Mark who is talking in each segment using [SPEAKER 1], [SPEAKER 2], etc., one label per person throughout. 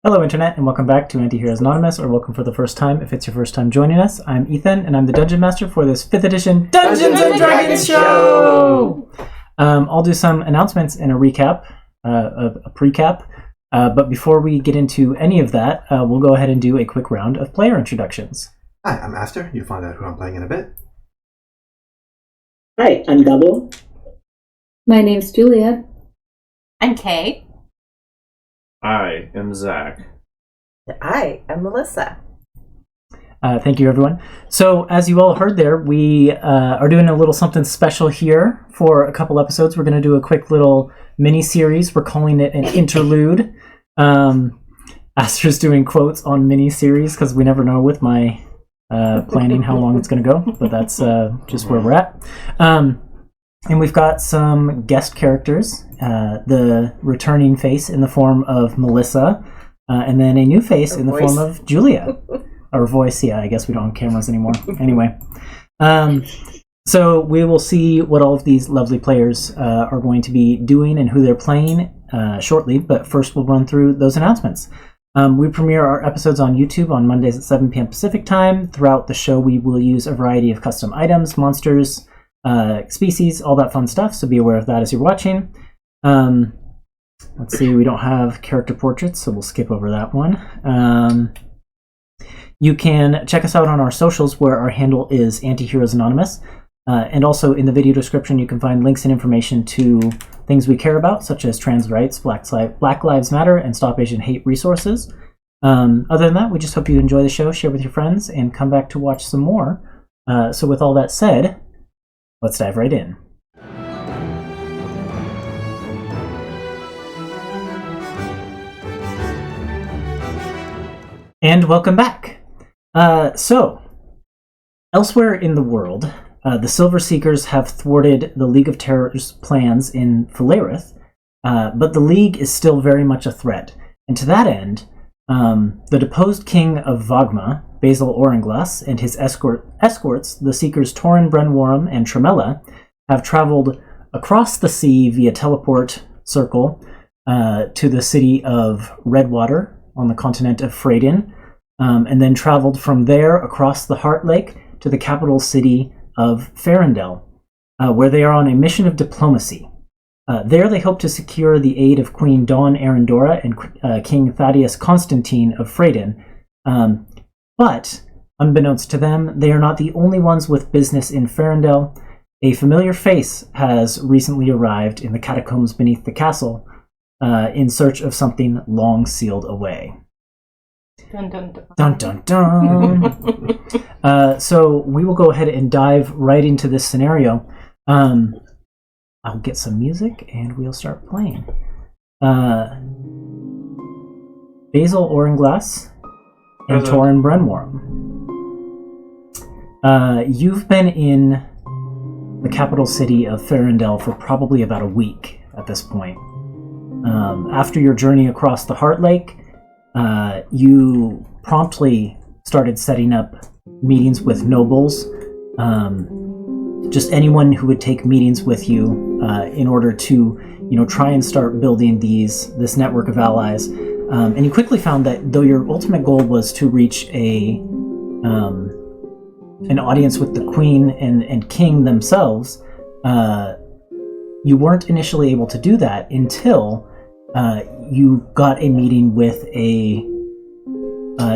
[SPEAKER 1] Hello Internet, and welcome back to Antiheroes Anonymous, or welcome for the first time if it's your first time joining us. I'm Ethan, and I'm the Dungeon Master for this 5th edition Dungeons & Dragons show! I'll do some announcements and a recap, a pre-cap, but before we get into any of that, we'll go ahead and do a quick round of player introductions.
[SPEAKER 2] Hi, I'm Aster. You'll find out who I'm playing in a bit.
[SPEAKER 3] Hi, I'm Gabo.
[SPEAKER 4] My name's Julia.
[SPEAKER 5] I'm Kay.
[SPEAKER 6] I am Zach.
[SPEAKER 5] I am Melissa.
[SPEAKER 1] Thank you, everyone. So, as you all heard there, we are doing a little something special here for a couple episodes. We're going to do a quick little mini-series. We're calling it an Interlude. Aster's doing quotes on mini-series because we never know with my planning how long it's going to go, but that's just where we're at. And we've got some guest characters, the returning face in the form of Melissa, and then a new face in the form of Julia. Or voice, yeah, I guess we don't have cameras anymore. Anyway. So we will see what all of these lovely players are going to be doing and who they're playing shortly, but first we'll run through those announcements. We premiere our episodes on YouTube on Mondays at 7 p.m. Pacific time. Throughout the show, we will use a variety of custom items, monsters, species, all that fun stuff, so be aware of that as you're watching. Let's see, we don't have character portraits, so we'll skip over that one. You can check us out on our socials, where our handle is Antiheroes Anonymous, and also in the video description you can find links and information to things we care about, such as trans rights, Black Lives Matter, and Stop Asian Hate resources. Other than that, we just hope you enjoy the show, share with your friends, and come back to watch some more. So with all that said, let's dive right in. And welcome back. So, elsewhere in the world, the Silver Seekers have thwarted the League of Terror's plans in Philareth, but the League is still very much a threat. And to that end, the deposed king of Vagma, Bazel Orenglas, and his escorts, the Seekers Torinn, Brenwarum, and Tremella, have traveled across the sea via teleport circle to the city of Redwater on the continent of Freydin, and then traveled from there across the Heart Lake to the capital city of Ferindel, where they are on a mission of diplomacy. There they hope to secure the aid of Queen Dawn Erindora and King Thaddeus Constantine of Freydin. But, unbeknownst to them, they are not the only ones with business in Ferindel. A familiar face has recently arrived in the catacombs beneath the castle in search of something long sealed away.
[SPEAKER 5] Dun dun dun.
[SPEAKER 1] Dun dun dun! So we will go ahead and dive right into this scenario. I'll get some music and we'll start playing. Bazel Orenglas and Torinn Brenwarum. You've been in the capital city of Ferindel for probably about a week at this point. After your journey across the Heart Lake, you promptly started setting up meetings with nobles, just anyone who would take meetings with you in order to, try and start building this network of allies. And you quickly found that though your ultimate goal was to reach an audience with the queen and king themselves, you weren't initially able to do that until you got a meeting with a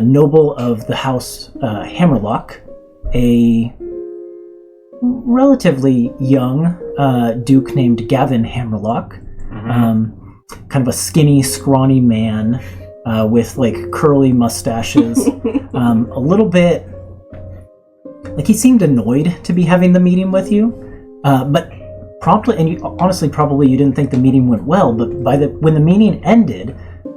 [SPEAKER 1] noble of the house Hammerlock, a relatively young duke named Gavin Hammerlock, kind of a skinny, scrawny man with curly mustaches, a little bit like he seemed annoyed to be having the meeting with you, but promptly, and honestly probably you didn't think the meeting went well, but when the meeting ended,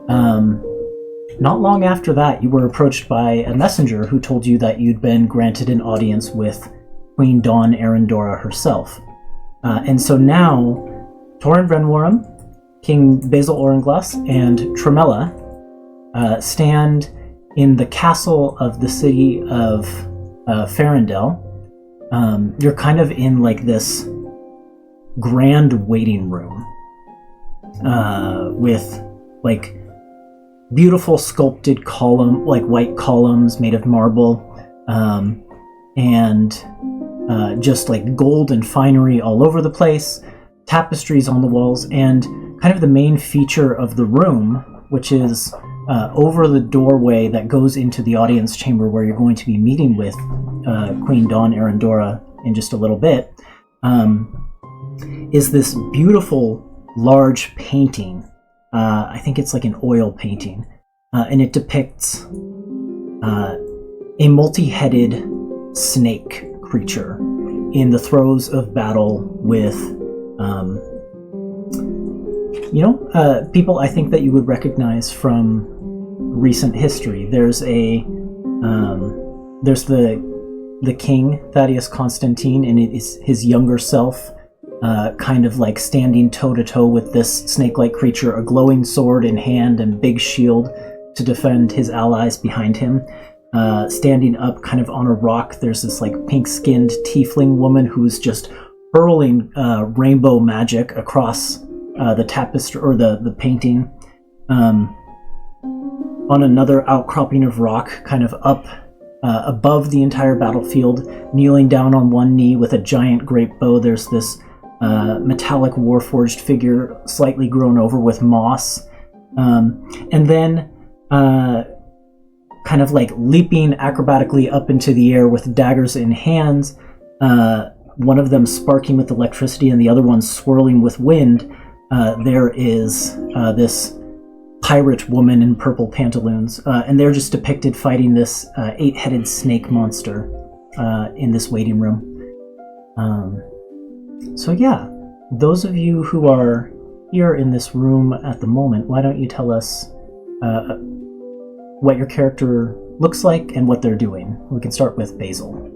[SPEAKER 1] not long after that you were approached by a messenger who told you that you'd been granted an audience with Queen Dawn Erindora herself. And so now Torinn Brenwarum, King Bazel Orenglas, and Tremella stand in the castle of the city of Ferindel. You're kind of in this grand waiting room with beautiful sculpted column, like white columns made of marble, and just like gold and finery all over the place, tapestries on the walls, and kind of the main feature of the room, which is over the doorway that goes into the audience chamber where you're going to be meeting with Queen Dawn Erindora in just a little bit, is this beautiful large painting. I think it's like an oil painting, and it depicts a multi-headed snake creature in the throes of battle with people I think that you would recognize from recent history. There's the king, Thaddeus Constantine, and it is his younger self, kind of like standing toe-to-toe with this snake-like creature, a glowing sword in hand and big shield to defend his allies behind him. Standing up kind of on a rock, there's this like pink-skinned tiefling woman who's just hurling rainbow magic across the tapestry or the painting. On another outcropping of rock, kind of up above the entire battlefield, kneeling down on one knee with a giant great bow, there's this metallic warforged figure slightly grown over with moss. And then kind of like leaping acrobatically up into the air with daggers in hands, one of them sparking with electricity and the other one swirling with wind, there is this pirate woman in purple pantaloons, and they're just depicted fighting this 8-headed snake monster in this waiting room. So yeah, those of you who are here in this room at the moment, why don't you tell us what your character looks like and what they're doing? We can start with Bazel.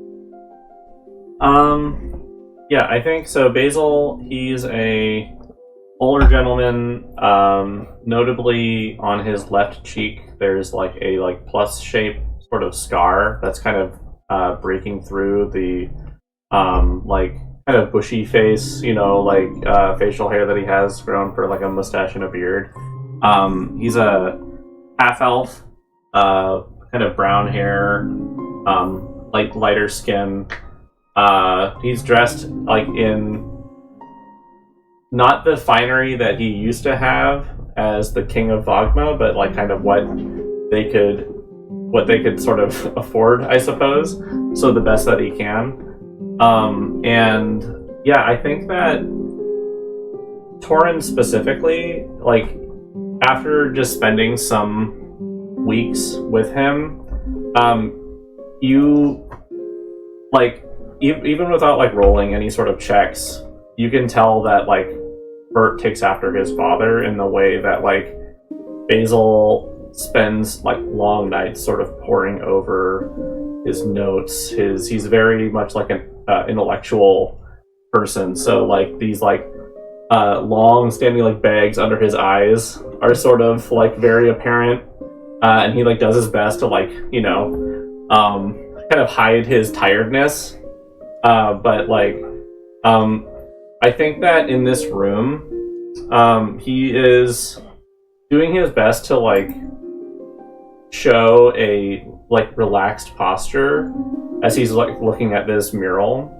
[SPEAKER 6] Yeah, I think so. Bazel, he's a older gentleman. Notably, on his left cheek, there's like a plus shape sort of scar that's kind of breaking through the kind of bushy face, facial hair that he has grown for like a mustache and a beard. He's a half elf, kind of brown hair, lighter skin. He's dressed like in not the finery that he used to have as the King of Vogma, but like kind of what they could sort of afford, I suppose. So the best that he can. And yeah, I think that Torinn specifically, like after just spending some weeks with him, you like even without like rolling any sort of checks, you can tell that like Bert takes after his father in the way that like Bazel spends like long nights sort of poring over his notes. He's very much like an intellectual person, so like these like long standing like bags under his eyes are sort of like very apparent, and he like does his best to like kind of hide his tiredness, but like I think that in this room he is doing his best to like show a like relaxed posture as he's like looking at this mural,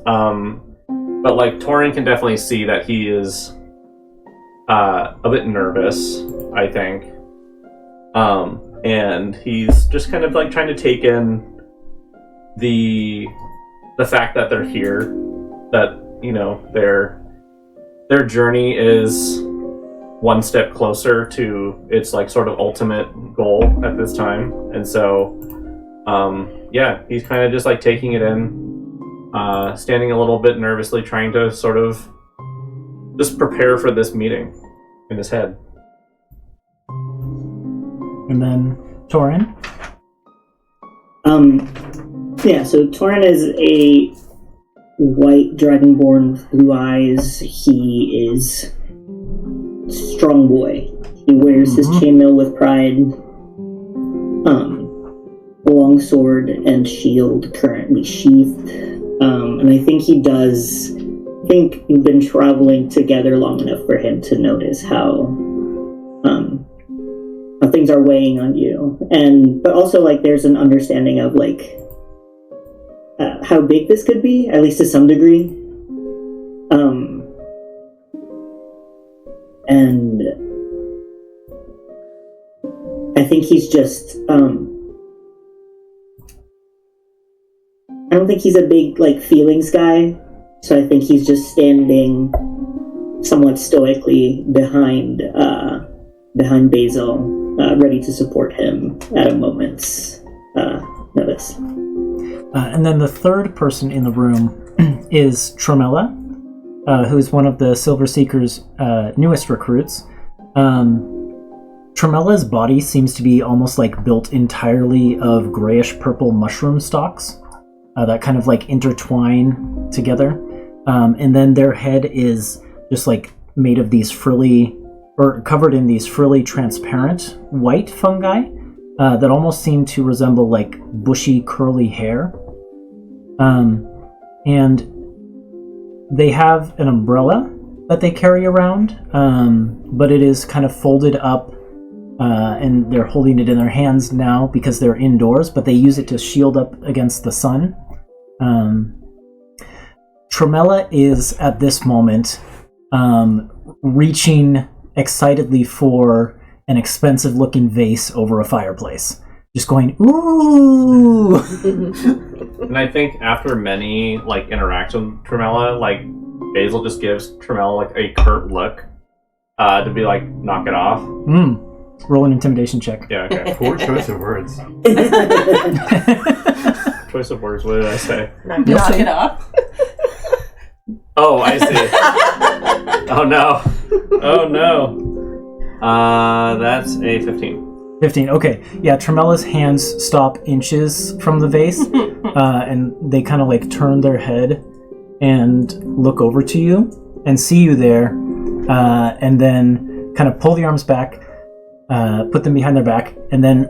[SPEAKER 6] but like Torinn can definitely see that he is a bit nervous, I think, and he's just kind of like trying to take in the fact that they're here, that their journey is one step closer to its like sort of ultimate goal at this time. And so yeah, he's kind of just like taking it in, standing a little bit nervously, trying to sort of just prepare for this meeting in his head.
[SPEAKER 1] And then Torinn.
[SPEAKER 3] Yeah, so Torinn is a white dragonborn with blue eyes. He is strong boy. He wears his chainmail with pride. Long sword and shield currently sheathed. And I think you've been traveling together long enough for him to notice how things are weighing on you, but also like there's an understanding of like how big this could be, at least to some degree. And I think he's just I don't think he's a big like feelings guy, so I think he's just standing somewhat stoically behind Bazel, ready to support him at a moment's notice.
[SPEAKER 1] And then the third person in the room is Tremella, who's one of the Silver Seekers' newest recruits. Tremella's body seems to be almost like built entirely of grayish-purple mushroom stalks that kind of like intertwine together. And then their head is just like made of these frilly, or covered in these frilly transparent white fungi that almost seem to resemble like bushy curly hair. And they have an umbrella that they carry around, but it is kind of folded up, and they're holding it in their hands now because they're indoors, but they use it to shield up against the sun. Tremella is at this moment reaching excitedly for an expensive looking vase over a fireplace, just going ooh.
[SPEAKER 6] And I think after many like interactions with Tremella, like Bazel just gives Tremella like a curt look to be like, knock it off.
[SPEAKER 1] Roll an intimidation check.
[SPEAKER 6] Yeah, okay.
[SPEAKER 2] Poor choice of words.
[SPEAKER 6] Choice of words, what did I say?
[SPEAKER 5] Knock it off.
[SPEAKER 6] Oh, I see. Oh no. Oh no. That's a 15.
[SPEAKER 1] 15, okay. Yeah, Tremella's hands stop inches from the vase, and they kind of like turn their head and look over to you and see you there, and then kind of pull the arms back, put them behind their back, and then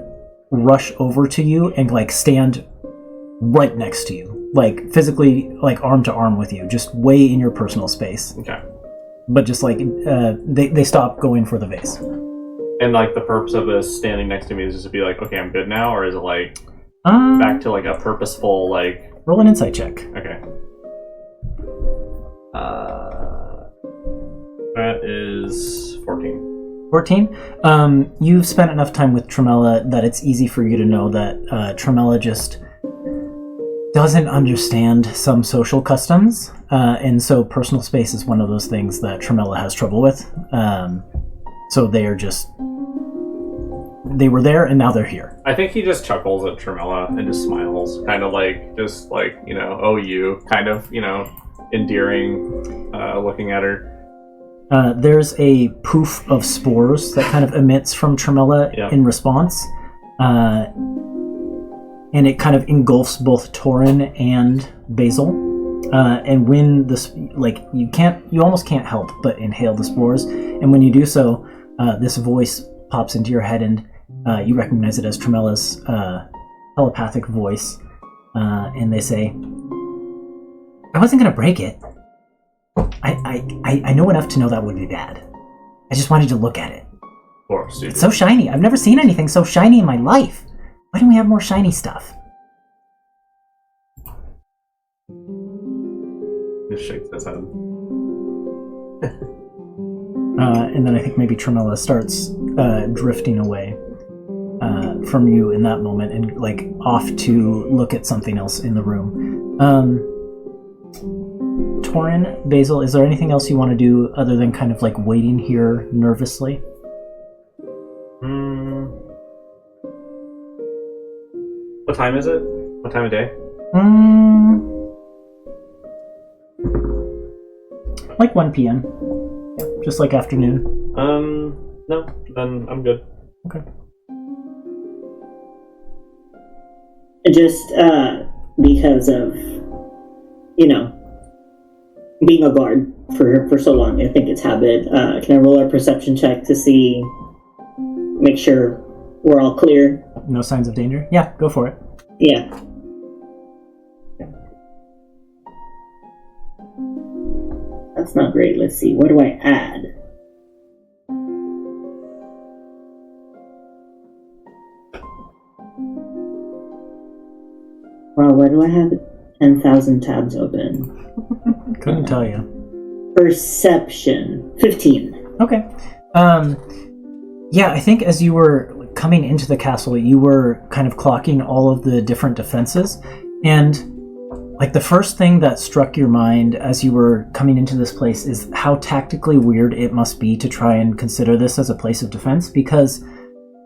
[SPEAKER 1] rush over to you and like stand right next to you. Like physically, like arm to arm with you, just way in your personal space.
[SPEAKER 6] Okay.
[SPEAKER 1] But just like they stop going for the vase.
[SPEAKER 6] And like the purpose of this standing next to me is just to be like, okay, I'm good now, or is it like back to like a purposeful like?
[SPEAKER 1] Roll an insight check.
[SPEAKER 6] Okay. That is 14.
[SPEAKER 1] 14. You've spent enough time with Tremella that it's easy for you to know that Tremella just doesn't understand some social customs, and so personal space is one of those things that Tremella has trouble with. So they were there and now they're here.
[SPEAKER 6] I think he just chuckles at Tremella and just smiles, kind of like, just like, you know, oh you, kind of, you know, endearing, looking at her.
[SPEAKER 1] There's a poof of spores that kind of emits from Tremella in response. And it kind of engulfs both Torinn and Bazel. And when this, like, you almost can't help but inhale the spores. And when you do so, this voice pops into your head, and you recognize it as Tremella's telepathic voice. And they say, I wasn't going to break it. I know enough to know that would be bad. I just wanted to look at it.
[SPEAKER 6] Of course,
[SPEAKER 1] it's so shiny. I've never seen anything so shiny in my life. Why don't we have more shiny stuff?
[SPEAKER 6] Just shakes his head.
[SPEAKER 1] And then I think maybe Tremella starts drifting away from you in that moment and like off to look at something else in the room. Torinn, Bazel, is there anything else you want to do other than kind of like waiting here nervously?
[SPEAKER 6] What time is it? What time of day?
[SPEAKER 1] Like 1 p.m. Just like afternoon.
[SPEAKER 6] No, then I'm good.
[SPEAKER 1] Okay.
[SPEAKER 3] Just because of, you know, being a guard for so long, I think it's habit. Can I roll a perception check to see, make sure we're all clear?
[SPEAKER 1] No signs of danger? Yeah, go for it.
[SPEAKER 3] Yeah. That's not great. Let's see. What do I add? why do I have 10,000 tabs open?
[SPEAKER 1] Couldn't tell you.
[SPEAKER 3] Perception. 15.
[SPEAKER 1] Okay. Yeah, I think as you were coming into the castle, you were kind of clocking all of the different defenses, and like the first thing that struck your mind as you were coming into this place is how tactically weird it must be to try and consider this as a place of defense, because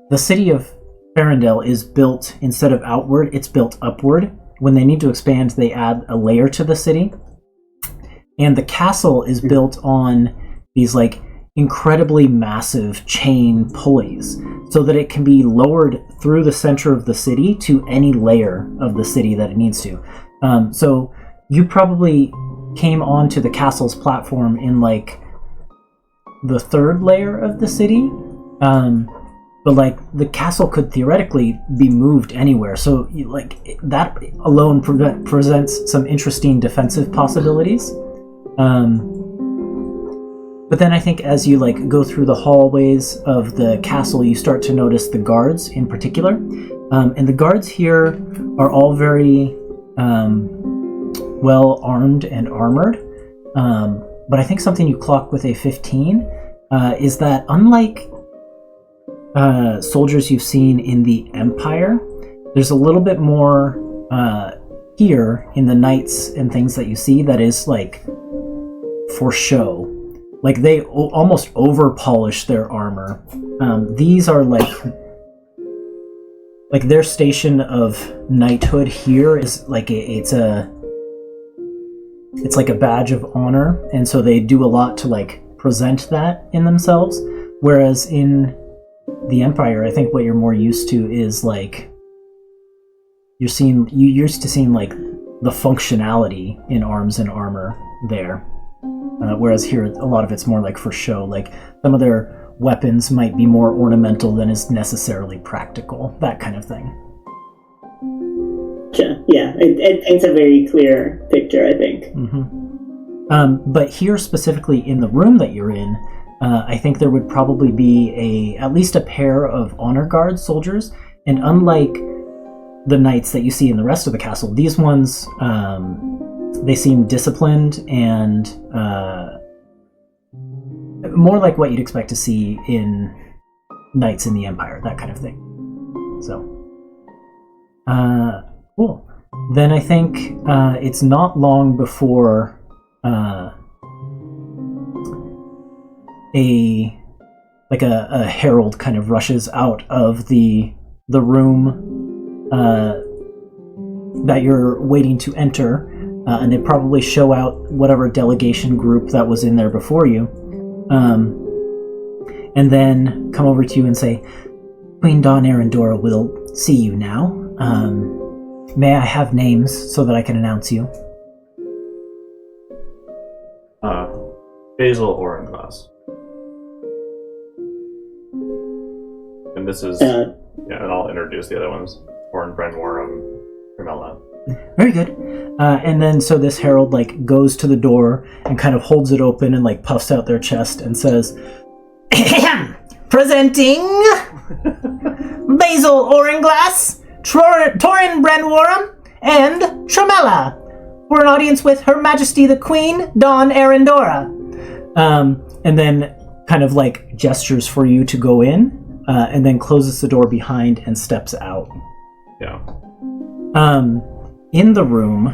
[SPEAKER 1] the city of Ferindel is built, instead of outward, it's built upward. When they need to expand, they add a layer to the city. And the castle is built on these like incredibly massive chain pulleys so that it can be lowered through the center of the city to any layer of the city that it needs to. So you probably came onto the castle's platform in like the third layer of the city. But like the castle could theoretically be moved anywhere. So like that alone presents some interesting defensive possibilities. But then I think as you like go through the hallways of the castle, you start to notice the guards in particular. And the guards here are all very well armed and armored. But I think something you clock with a 15 is that unlike soldiers you've seen in the Empire, there's a little bit more here in the knights and things that you see that is like for show. Like they almost over polish their armor. These are like their station of knighthood here is like it's like a badge of honor, and so they do a lot to like present that in themselves. Whereas in the Empire, I think what you're more used to is like you're used to seeing like the functionality in arms and armor there. Whereas here, a lot of it's more like for show. Like some of their weapons might be more ornamental than is necessarily practical. That kind of thing.
[SPEAKER 3] Yeah, it paints a very clear picture, I think.
[SPEAKER 1] Mm-hmm. But here specifically in the room that you're in, I think there would probably be at least a pair of honor guard soldiers. And unlike the knights that you see in the rest of the castle, these ones, they seem disciplined and more like what you'd expect to see in knights in the Empire, that kind of thing. So, cool. Then I think it's not long before a herald kind of rushes out of the room that you're waiting to enter. And they probably show out whatever delegation group that was in there before you. And then come over to you and say, Queen Dawn Erindora will see you now. May I have names so that I can announce you?
[SPEAKER 6] Bazel Orenglas. And this is... and I'll introduce the other ones. Brenwarum, Tremella.
[SPEAKER 1] Very good. And then so this herald like goes to the door and kind of holds it open and like puffs out their chest and says, presenting Bazel Orenglas, Torinn Brenwarum, and Tremella for an audience with Her Majesty the Queen, Dawn Erindora. And then kind of like gestures for you to go in, and then closes the door behind and steps out.
[SPEAKER 6] Yeah.
[SPEAKER 1] In the room,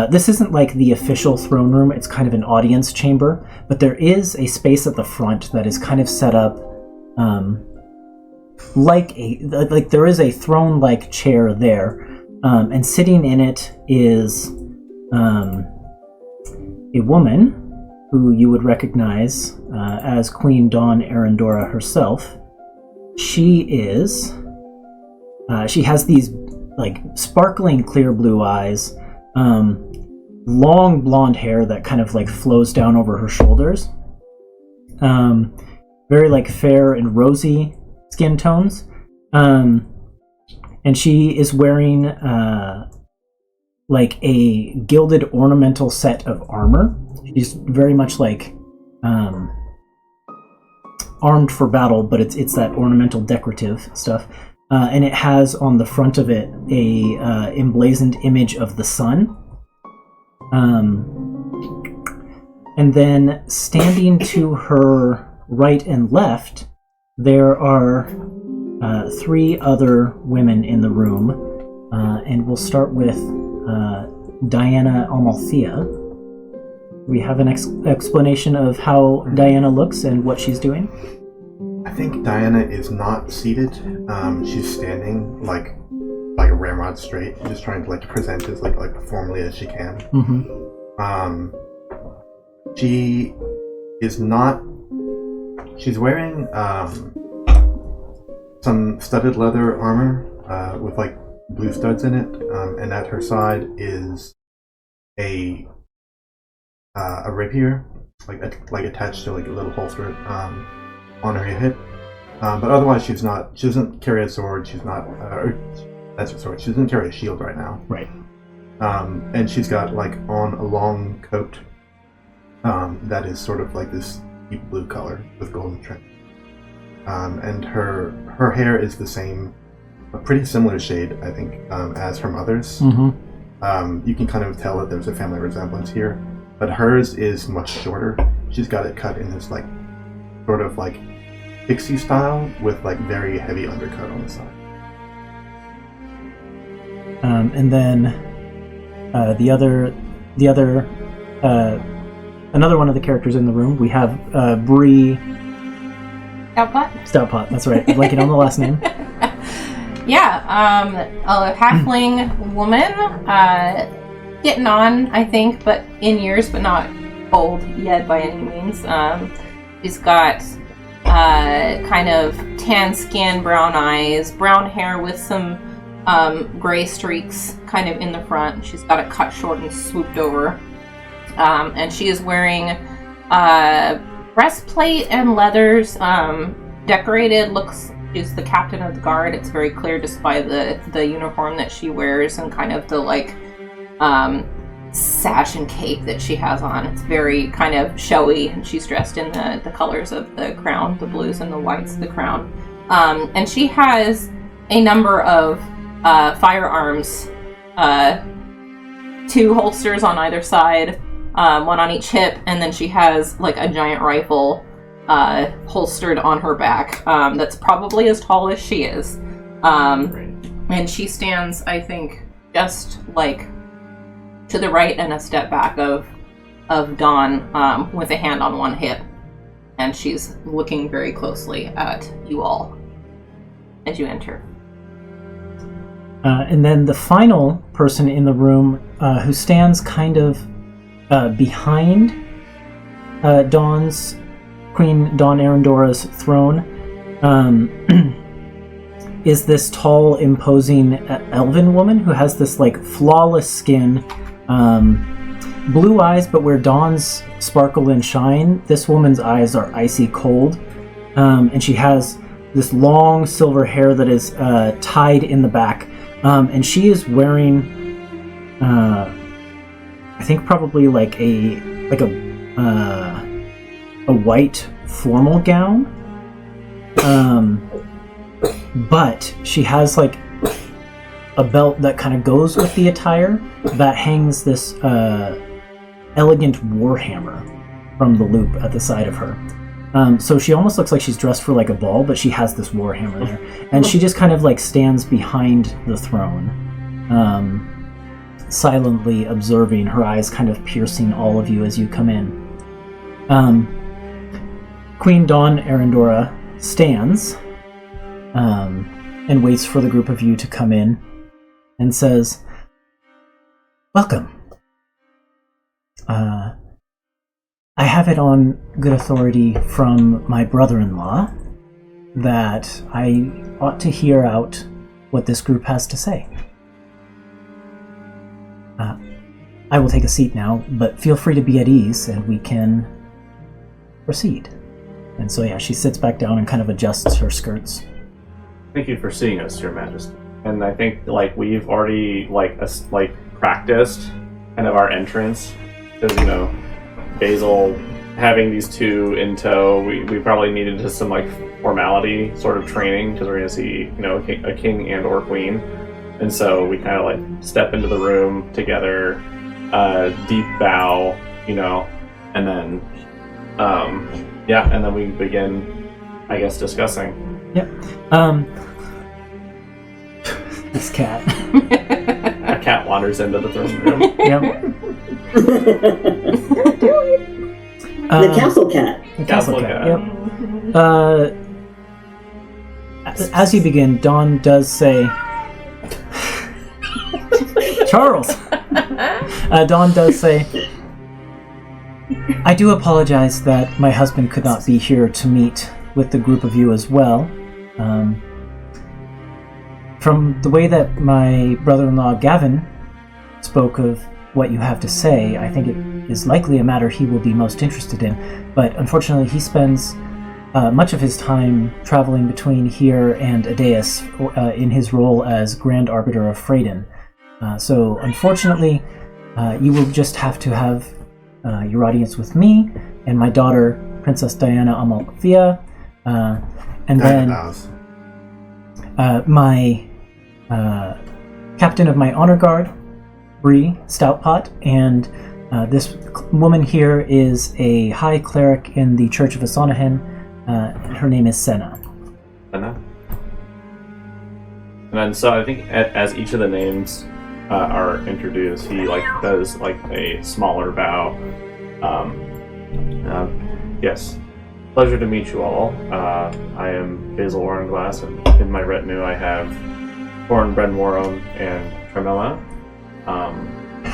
[SPEAKER 1] this isn't like the official throne room, it's kind of an audience chamber, but there is a space at the front that is kind of set up like there is a throne-like chair there, and sitting in it is a woman who you would recognize as Queen Dawn Erindora herself. She has these like sparkling clear blue eyes, long blonde hair that kind of like flows down over her shoulders, very like fair and rosy skin tones, and she is wearing like a gilded ornamental set of armor. She's very much like armed for battle, but it's that ornamental decorative stuff. and it has on the front of it a emblazoned image of the sun. And then standing to her right and left, there are 3 other women in the room, and we'll start with Diana Amalthea. We have an explanation of how Diana looks and what she's doing.
[SPEAKER 2] I think Diana is not seated. She's standing like a ramrod straight, just trying to present as like formally as she can.
[SPEAKER 1] Mm-hmm.
[SPEAKER 2] She is not. She's wearing some studded leather armor with blue studs in it, and at her side is a rapier, attached to a little holster on her hip. But otherwise, she doesn't carry a sword. She's not. That's her sword. She doesn't carry a shield right now.
[SPEAKER 1] Right.
[SPEAKER 2] And she's got on a long coat that is sort of this deep blue color with golden trim. And her hair is the same, a pretty similar shade, I think, as her mother's.
[SPEAKER 1] Mm-hmm.
[SPEAKER 2] You can kind of tell that there's a family resemblance here, but hers is much shorter. She's got it cut in this sort of pixie style with very heavy undercut on the side.
[SPEAKER 1] And then another one of the characters in the room, we have Bree Stoutpot. That's right. Blanking on the last name.
[SPEAKER 5] Yeah, a halfling woman, getting on, I think, but in years, but not old yet by any means. She's got kind of tan skin, brown eyes, brown hair with some gray streaks kind of in the front. She's got it cut short and swooped over. And she is wearing breastplate and leathers, decorated. She's the captain of the guard. It's very clear just by the uniform that she wears and kind of the sash and cape that she has on. It's very kind of showy, and she's dressed in the colors of the crown, the blues and the whites of the crown. And she has a number of firearms, 2 holsters on either side, one on each hip, and then she has a giant rifle holstered on her back that's probably as tall as she is. And she stands, I think, just to the right and a step back of Dawn, with a hand on one hip, and she's looking very closely at you all as you enter.
[SPEAKER 1] And then the final person in the room, who stands kind of behind Queen Dawn Erendora's throne, is this tall, imposing elven woman who has this flawless skin, blue eyes, but where Dawn's sparkle and shine, this woman's eyes are icy cold, and she has this long silver hair that is tied in the back, and she is wearing, I think probably a white formal gown, but she has a belt that kind of goes with the attire that hangs this elegant warhammer from the loop at the side of her. So she almost looks like she's dressed for a ball, but she has this warhammer there, and she just kind of stands behind the throne, silently observing, her eyes kind of piercing all of you as you come in. Queen Dawn Erindora stands and waits for the group of you to come in and says, "Welcome. I have it on good authority from my brother-in-law that I ought to hear out what this group has to say. I will take a seat now, but feel free to be at ease and we can proceed." And so, yeah, she sits back down and kind of adjusts her skirts.
[SPEAKER 6] Thank you for seeing us, Your Majesty. And I think we've already practiced kind of our entrance, because Bazel having these 2 in tow, we probably needed just some formality sort of training because we're going to see, a king and or queen. And so we kind of like step into the room together, deep bow, and then, and then we begin, I guess, discussing.
[SPEAKER 1] Yep. This cat.
[SPEAKER 6] A cat wanders into the throne room.
[SPEAKER 1] Yep.
[SPEAKER 3] The castle cat.
[SPEAKER 1] The castle cat. Yep. As you begin, Dawn does say, Charles. Dawn does say, I do apologize that my husband could not be here to meet with the group of you as well. From the way that my brother-in-law Gavin spoke of what you have to say, I think it is likely a matter he will be most interested in. But unfortunately, he spends much of his time traveling between here and Adeus in his role as Grand Arbiter of Freydin. So unfortunately, you will just have to have your audience with me and my daughter, Princess Diana Amalthea, and then my captain of my honor guard, Bree Stoutpot, and this woman here is a high cleric in the Church of Asanahin. Her name is Senna.
[SPEAKER 6] Senna? And then, so I think as each of the names are introduced, he does a smaller bow. Yes, pleasure to meet you all. I am Bazel Orenglas, and in my retinue I have Torinn, Brenwarum, and Tremella.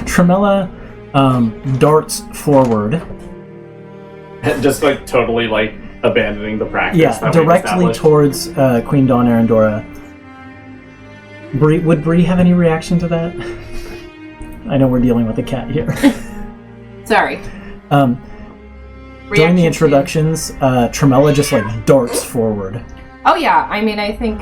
[SPEAKER 1] Tremella darts forward.
[SPEAKER 6] Just totally abandoning the practice.
[SPEAKER 1] Yeah, directly towards Queen Dawn Erindora. Would Bree have any reaction to that? I know we're dealing with a cat here.
[SPEAKER 5] Sorry.
[SPEAKER 1] During the introductions, Tremella just darts forward.
[SPEAKER 5] Oh yeah, I mean, I think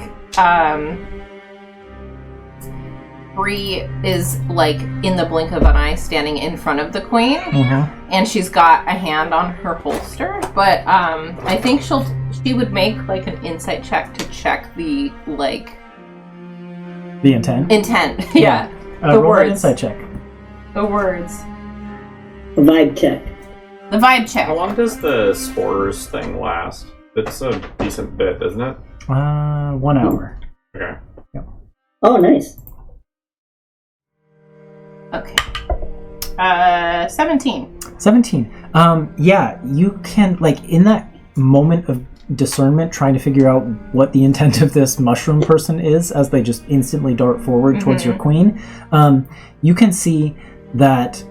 [SPEAKER 5] Bree is in the blink of an eye standing in front of the queen, and she's got a hand on her holster. But I think she would make an insight check to check the
[SPEAKER 1] the intent.
[SPEAKER 5] Yeah. The
[SPEAKER 1] roll
[SPEAKER 5] words.
[SPEAKER 1] An insight check.
[SPEAKER 5] The words.
[SPEAKER 3] The vibe check.
[SPEAKER 5] The vibe check.
[SPEAKER 6] How long does the spores thing last? It's a decent bit, isn't it?
[SPEAKER 1] 1 hour.
[SPEAKER 6] Okay.
[SPEAKER 1] Yep.
[SPEAKER 3] Oh, nice.
[SPEAKER 5] Okay. 17.
[SPEAKER 1] 17. Yeah, you can, in that moment of discernment, trying to figure out what the intent of this mushroom person is as they just instantly dart forward towards your queen, you can see that,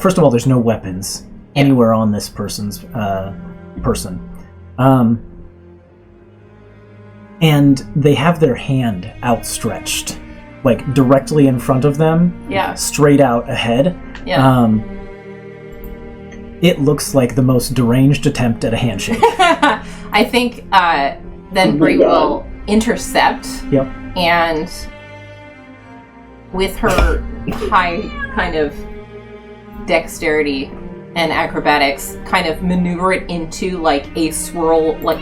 [SPEAKER 1] first of all, there's no weapons anywhere on this person's person. And they have their hand outstretched, directly in front of them, straight out ahead.
[SPEAKER 5] Yeah.
[SPEAKER 1] It looks like the most deranged attempt at a handshake.
[SPEAKER 5] I think then Bree will intercept.
[SPEAKER 1] Yep.
[SPEAKER 5] And with her high kind of dexterity and acrobatics, kind of maneuver it into a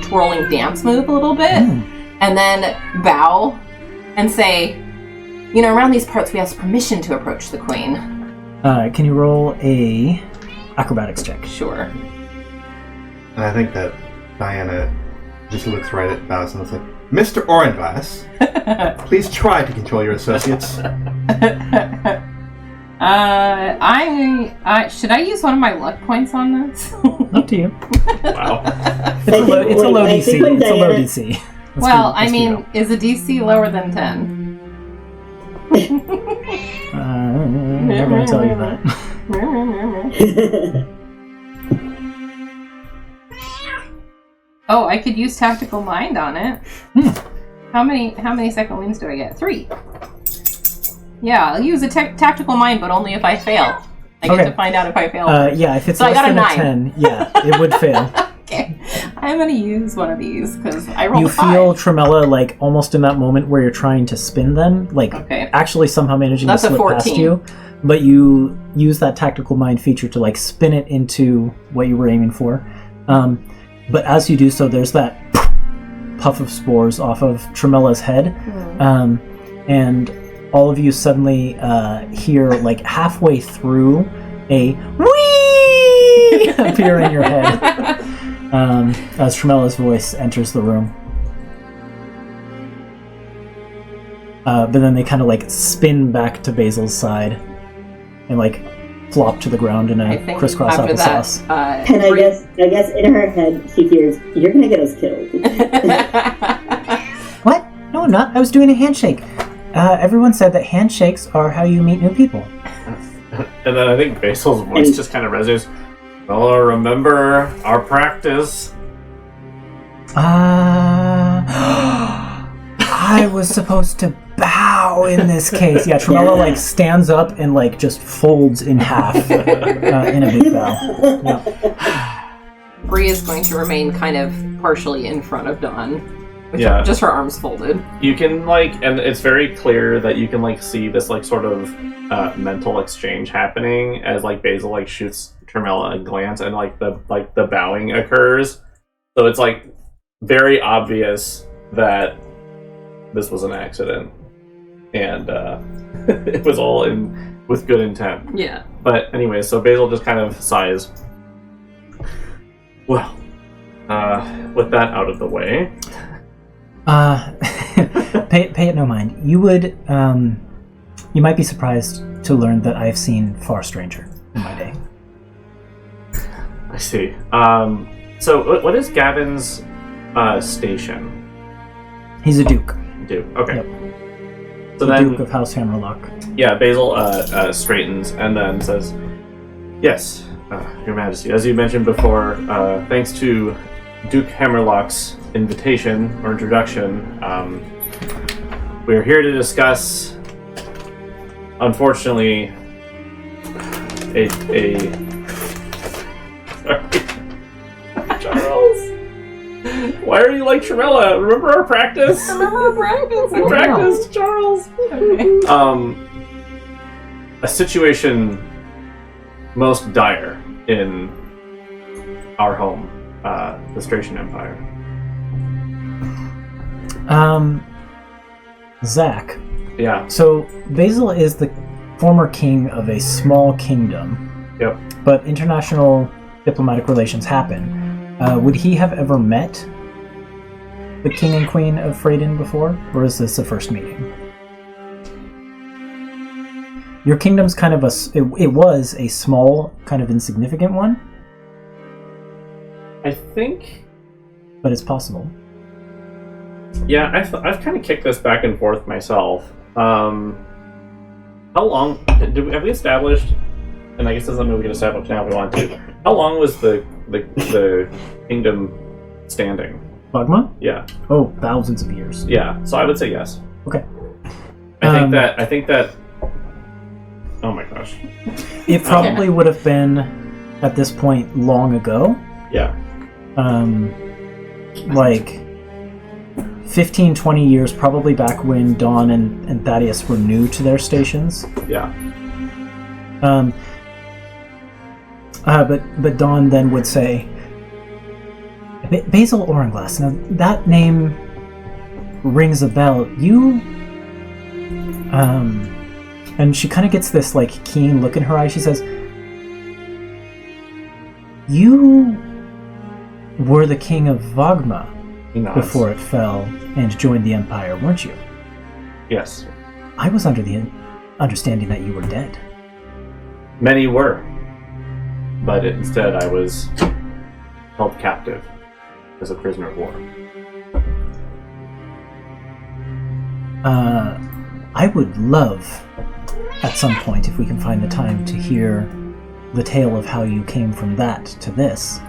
[SPEAKER 5] twirling dance move a little bit, and then bow and say, around these parts we ask permission to approach the queen.
[SPEAKER 1] Can you roll a acrobatics check?
[SPEAKER 5] Sure.
[SPEAKER 2] And I think that Diana just looks right at Basil and is like, Mr. Orenglas, please try to control your associates.
[SPEAKER 5] Should I use one of my luck points on this?
[SPEAKER 1] Up to you.
[SPEAKER 6] Wow.
[SPEAKER 1] It's a low DC. It's a low DC.
[SPEAKER 5] Is the DC lower than 10?
[SPEAKER 1] I'm never going to tell you that.
[SPEAKER 5] Oh, I could use Tactical Mind on it. How many second wins do I get? 3. Yeah, I'll use a Tactical Mind, but only if I fail. I get to find out if I fail.
[SPEAKER 1] Yeah, if it's
[SPEAKER 5] so
[SPEAKER 1] less than a 10, it would fail.
[SPEAKER 5] Okay, I'm going to use one of these because I rolled
[SPEAKER 1] You
[SPEAKER 5] a 5.
[SPEAKER 1] feel Tremella almost in that moment where you're trying to spin them, actually somehow managing to slip past you, but you use that Tactical Mind feature to spin it into what you were aiming for. But as you do so, there's that puff of spores off of Tremella's head, and all of you suddenly hear, like, halfway through, a whee appear in your head as Tremella's voice enters the room. But then they kind of, like, spin back to Bazel's side and, like, flop to the ground in a crisscross applesauce.
[SPEAKER 3] And I guess in her head she hears, "You're gonna get us killed."
[SPEAKER 1] What? No, I'm not. I was doing a handshake. Everyone said that handshakes are how you meet new people.
[SPEAKER 6] And then I think Basil's voice just kind of resonates. Well, remember our practice.
[SPEAKER 1] I was supposed to bow in this case. Yeah, Tremella like stands up and like just folds in half in a big bow. Yeah.
[SPEAKER 5] Bree is going to remain kind of partially in front of Dawn. With just her arms folded.
[SPEAKER 6] You can like, and it's very clear that you can like see this like sort of mental exchange happening as like Bazel like shoots Tremella a glance and like the bowing occurs. So it's like very obvious that this was an accident and it was all with good intent.
[SPEAKER 5] Yeah.
[SPEAKER 6] But anyway, so Bazel just kind of sighs. Well, with that out of the way.
[SPEAKER 1] Pay it no mind. You would, you might be surprised to learn that I've seen far stranger in my day.
[SPEAKER 6] I see. So what is Gavin's station?
[SPEAKER 1] He's a duke.
[SPEAKER 6] Duke. Okay.
[SPEAKER 1] Yep.
[SPEAKER 6] So
[SPEAKER 1] the
[SPEAKER 6] then,
[SPEAKER 1] Duke of House Hammerlock.
[SPEAKER 6] Yeah, Bazel straightens and then says, "Yes, Your Majesty. As you mentioned before, thanks to Duke Hammerlock's invitation or introduction, we're here to discuss, unfortunately, a sorry. Charles, why are you like Tremella? Remember our practice? We practiced, Charles.
[SPEAKER 5] Okay.
[SPEAKER 6] A situation most dire in our home, the Thracian Empire.
[SPEAKER 1] Zach.
[SPEAKER 6] Yeah.
[SPEAKER 1] So Bazel is the former king of a small kingdom.
[SPEAKER 6] Yep.
[SPEAKER 1] But international diplomatic relations happen. Would he have ever met the king and queen of Freydin before, or is this the first meeting? Your kingdom's kind of it was a small, kind of insignificant one.
[SPEAKER 6] I think.
[SPEAKER 1] But it's possible.
[SPEAKER 6] Yeah, I've kind of kicked this back and forth myself. How long have we established? And I guess that's something we can establish now if we want to. How long was the kingdom standing?
[SPEAKER 1] Bagma?
[SPEAKER 6] Yeah.
[SPEAKER 1] Oh, thousands of years.
[SPEAKER 6] Yeah. So I would say yes.
[SPEAKER 1] Okay.
[SPEAKER 6] I think that. Oh my gosh.
[SPEAKER 1] It probably would have been at this point long ago.
[SPEAKER 6] Yeah.
[SPEAKER 1] Like 15, 20 years, probably back when Dawn and Thaddeus were new to their stations.
[SPEAKER 6] Yeah.
[SPEAKER 1] But Dawn then would say, Bazel Orenglas. Now that name rings a bell. You, and she kind of gets this like keen look in her eye. She says, "You were the king of Vagma before it fell and joined the Empire, weren't you?"
[SPEAKER 6] Yes.
[SPEAKER 1] I was under the understanding that you were dead.
[SPEAKER 6] Many were, but instead I was held captive as a prisoner of war.
[SPEAKER 1] I would love, at some point, if we can find the time, to hear the tale of how you came from that to this.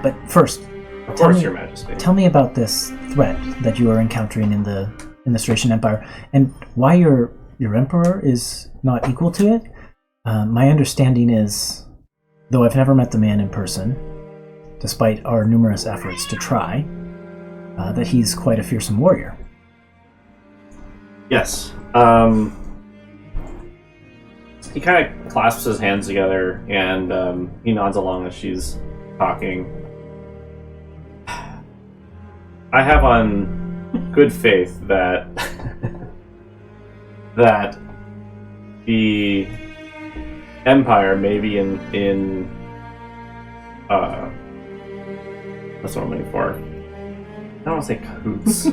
[SPEAKER 1] But first,
[SPEAKER 6] of course, Your Majesty.
[SPEAKER 1] Tell me about this threat that you are encountering in the Thracian Empire, and why your emperor is not equal to it. My understanding is, though I've never met the man in person, despite our numerous efforts to try, that he's quite a fearsome warrior.
[SPEAKER 6] Yes. He kind of clasps his hands together and he nods along as she's talking. I have on good faith that that the Empire may be in what's what I'm looking for? I don't want to say cahoots.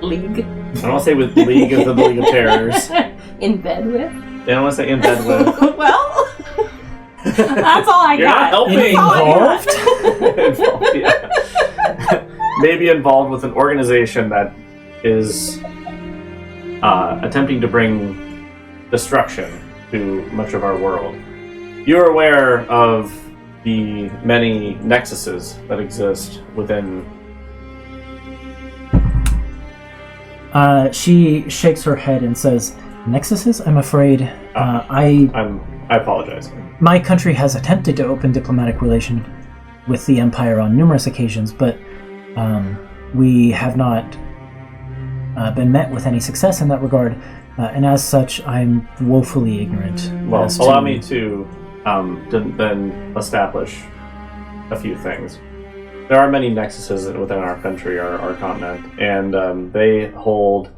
[SPEAKER 5] League.
[SPEAKER 6] I don't want to say with League of the League of Terrors.
[SPEAKER 5] In bed with?
[SPEAKER 6] I don't want to say in bed with.
[SPEAKER 5] Well, that's all I
[SPEAKER 6] You're
[SPEAKER 5] got.
[SPEAKER 6] not helping.
[SPEAKER 1] Involved?
[SPEAKER 6] Involved, yeah. Maybe involved with an organization that is attempting to bring destruction to much of our world. You're aware of the many nexuses that exist within.
[SPEAKER 1] She shakes her head and says, "Nexuses? I'm afraid I
[SPEAKER 6] apologize.
[SPEAKER 1] My country has attempted to open diplomatic relation with the Empire on numerous occasions, but we have not been met with any success in that regard, and as such, I'm woefully ignorant."
[SPEAKER 6] Well, allow me to then establish a few things. There are many nexuses within our country, our continent, and they hold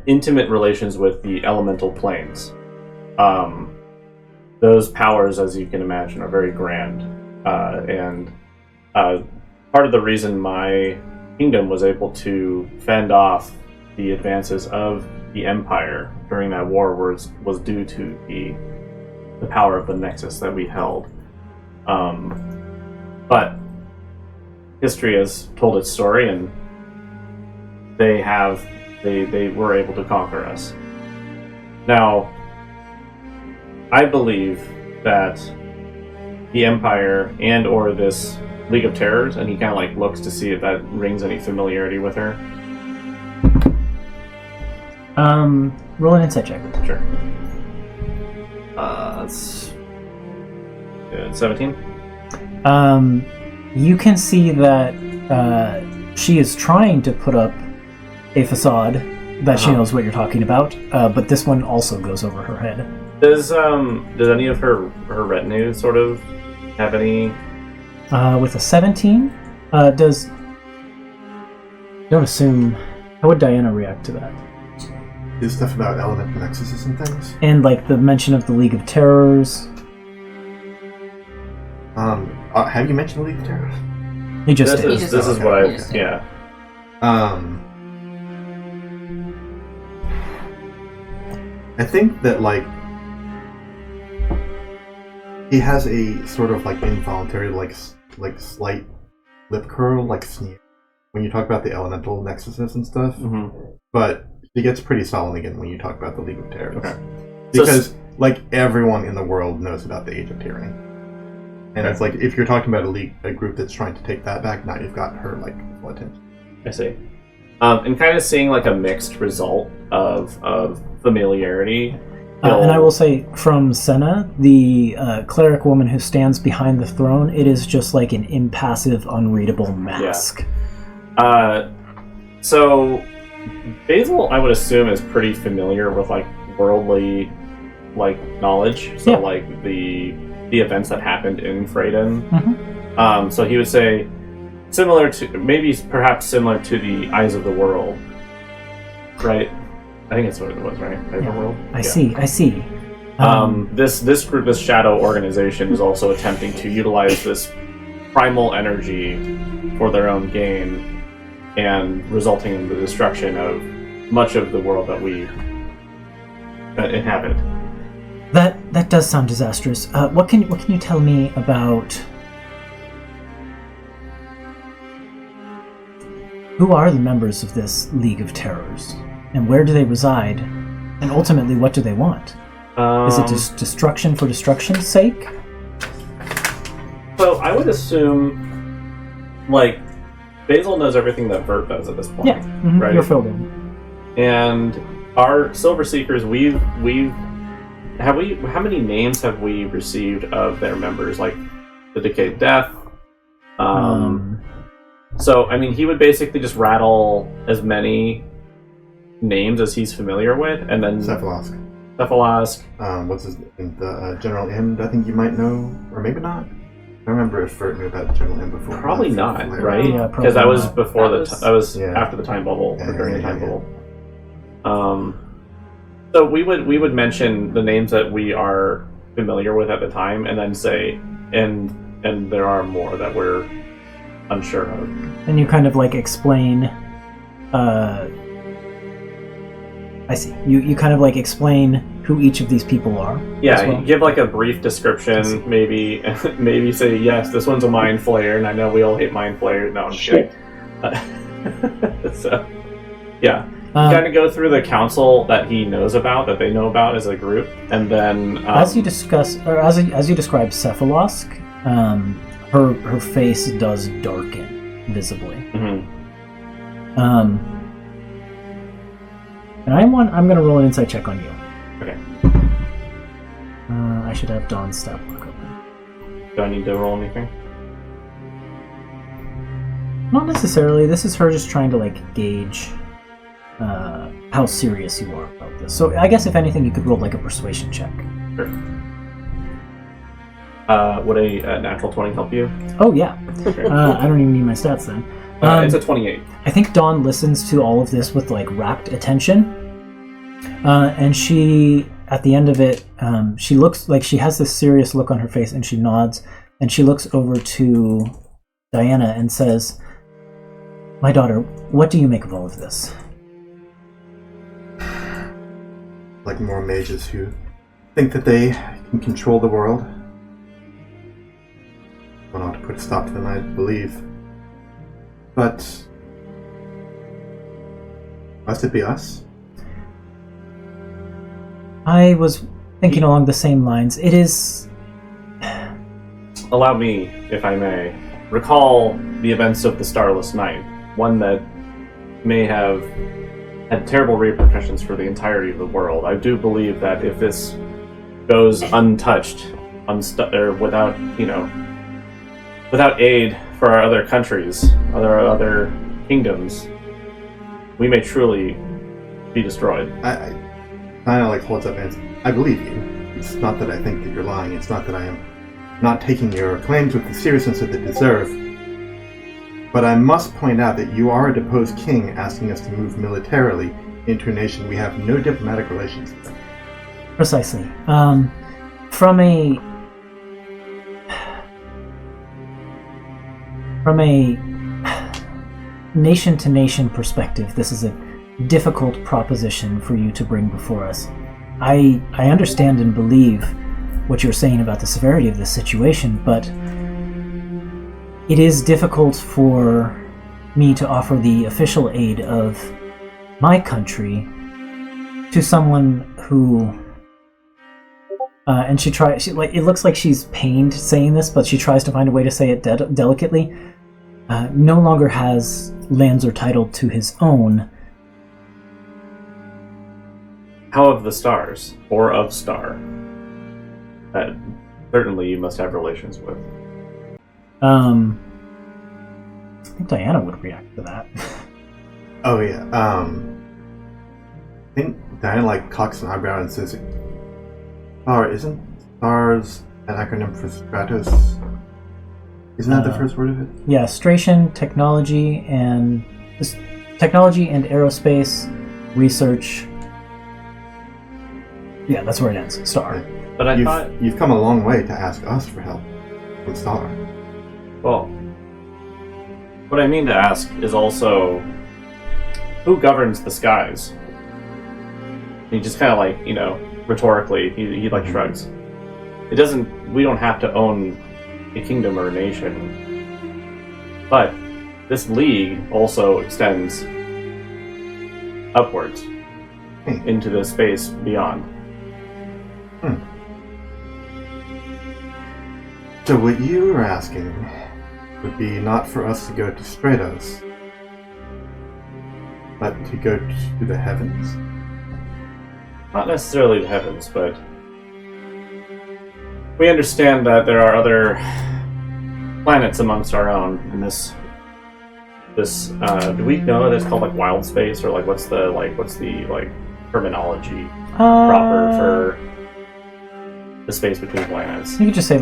[SPEAKER 6] intimate relations with the elemental planes. Those powers, as you can imagine, are very grand, and part of the reason my kingdom was able to fend off the advances of the Empire during that war was due to the power of the Nexus that we held. But history has told its story, and they were able to conquer us. Now, I believe that the Empire and or this League of Terrors, and he kind of like looks to see if that rings any familiarity with her.
[SPEAKER 1] Roll an insight check.
[SPEAKER 6] Sure. That's good. 17.
[SPEAKER 1] You can see that she is trying to put up a facade that she knows what you're talking about, but this one also goes over her head.
[SPEAKER 6] Does any of her retinue sort of have any?
[SPEAKER 1] With a 17, don't assume. How would Diana react to that?
[SPEAKER 2] Is stuff about elemental nexuses and things?
[SPEAKER 1] And like the mention of the League of Terrors.
[SPEAKER 2] Have you mentioned the League of Terrors?
[SPEAKER 1] He just did.
[SPEAKER 6] This is what I yeah.
[SPEAKER 2] I think that like he has a sort of like involuntary like slight lip curl, like sneer when you talk about the elemental nexuses and stuff.
[SPEAKER 6] Mm-hmm.
[SPEAKER 2] But he gets pretty solemn again when you talk about the League of Terrors. Okay.
[SPEAKER 6] So
[SPEAKER 2] like everyone in the world knows about the Age of Tyranny. And it's like if you're talking about a group that's trying to take that back, now you've got her like full attention.
[SPEAKER 6] I see. And kind of seeing like a mixed result of familiarity.
[SPEAKER 1] And I will say, from Senna, the cleric woman who stands behind the throne, it is just like an impassive, unreadable mask.
[SPEAKER 6] Yeah. So Bazel, I would assume, is pretty familiar with like worldly like knowledge. So like the events that happened in Freydin.
[SPEAKER 1] Mm-hmm.
[SPEAKER 6] So he would say perhaps similar to the Eyes of the World, right? I think that's what it was, right? Eyes of the World.
[SPEAKER 1] I see.
[SPEAKER 6] This group, this shadow organization, is also attempting to utilize this primal energy for their own gain, and resulting in the destruction of much of the world that we inhabit.
[SPEAKER 1] That does sound disastrous. What can you tell me about who are the members of this League of Terrors, and where do they reside, and ultimately what do they want? Is it just destruction for destruction's sake?
[SPEAKER 6] So I would assume, like, Bazel knows everything that Vert does at this point.
[SPEAKER 1] Yeah, mm-hmm.
[SPEAKER 6] Right?
[SPEAKER 1] You're filled in.
[SPEAKER 6] And our Silver Seekers, how many names have we received of their members? Like the Decayed Death. So I mean, he would basically just rattle as many names as he's familiar with, and then Cephalask.
[SPEAKER 2] What's his name? The General End, I think you might know, or maybe not. I remember if Fert knew about General M before.
[SPEAKER 6] Probably not,
[SPEAKER 2] Flare.
[SPEAKER 6] right?
[SPEAKER 1] Yeah,
[SPEAKER 6] Because that
[SPEAKER 1] probably
[SPEAKER 6] was
[SPEAKER 1] not.
[SPEAKER 6] before that was
[SPEAKER 2] Yeah.
[SPEAKER 6] after the time bubble,
[SPEAKER 2] Yeah,
[SPEAKER 6] or during the
[SPEAKER 2] yeah,
[SPEAKER 6] time
[SPEAKER 2] yeah.
[SPEAKER 6] bubble. So we would mention the names that we are familiar with at the time, and then say, and there are more that we're unsure of.
[SPEAKER 1] And you kind of like explain. I see. You kind of like explain who each of these people are.
[SPEAKER 6] Yeah,
[SPEAKER 1] as well.
[SPEAKER 6] you give like a brief description, maybe maybe say, yes, this one's a mind flayer, and I know we all hate mind flayers. No, I'm just kidding. So, yeah. Kind of go through the council that he knows about, that they know about as a group, and then
[SPEAKER 1] as you discuss, or as you describe Cephalosk, her face does darken visibly.
[SPEAKER 6] mhm.
[SPEAKER 1] And I'm going to roll an insight check on you.
[SPEAKER 6] Okay.
[SPEAKER 1] I should have Dawn's stat block open.
[SPEAKER 6] Do I need to roll anything?
[SPEAKER 1] Not necessarily. This is her just trying to like gauge how serious you are about this. So I guess if anything, you could roll like a persuasion check.
[SPEAKER 6] Sure. Would a natural 20 help you?
[SPEAKER 1] Oh yeah.
[SPEAKER 6] Okay.
[SPEAKER 1] I don't even need my stats then.
[SPEAKER 6] It's a 28.
[SPEAKER 1] I think Dawn listens to all of this with like rapt attention, and she, at the end of it, she looks like she has this serious look on her face, and she nods, and she looks over to Diana and says, "My daughter, what do you make of all of this?"
[SPEAKER 2] Like more mages who think that they can control the world. Well, not to put a stop to them, I believe. But must it be us?
[SPEAKER 1] I was thinking along the same lines. It is...
[SPEAKER 6] Allow me, if I may, recall the events of the Starless Night, one that may have had terrible repercussions for the entirety of the world. I do believe that if this goes untouched, or without, without aid for our other countries, other kingdoms, we may truly be destroyed.
[SPEAKER 2] I like holds up hands. I believe you. It's not that I think that you're lying. It's not that I am not taking your claims with the seriousness that they deserve. But I must point out that you are a deposed king asking us to move militarily into a nation we have no diplomatic relations with.
[SPEAKER 1] Precisely. From a nation-to-nation perspective, this is a difficult proposition for you to bring before us. I understand and believe what you're saying about the severity of this situation, but it is difficult for me to offer the official aid of my country to someone who... and it looks like she's pained saying this, but she tries to find a way to say it delicately. No longer has lands or title to his own.
[SPEAKER 6] How of the stars, or of Star? That certainly you must have relations with.
[SPEAKER 1] I think Diana would react to that.
[SPEAKER 2] Oh yeah. I think Diana cocks an eyebrow and says, "Star isn't stars an acronym for Stratos? Isn't that the first word of it?"
[SPEAKER 1] Yeah, Stration, technology and aerospace research. Yeah, that's where it ends. Star.
[SPEAKER 6] But I thought,
[SPEAKER 2] You've come a long way to ask us for help from Star.
[SPEAKER 6] well, what I mean to ask is also, who governs the skies? He just kind of rhetorically, he shrugs. We don't have to own a kingdom or a nation. But this league also extends upwards into the space beyond.
[SPEAKER 2] So what you are asking would be not for us to go to Stratos, but to go to the heavens?
[SPEAKER 6] Not necessarily the heavens, but we understand that there are other planets amongst our own in this. Do we know that it's called wild space, or what's the terminology proper for the space between planets?
[SPEAKER 1] You could just say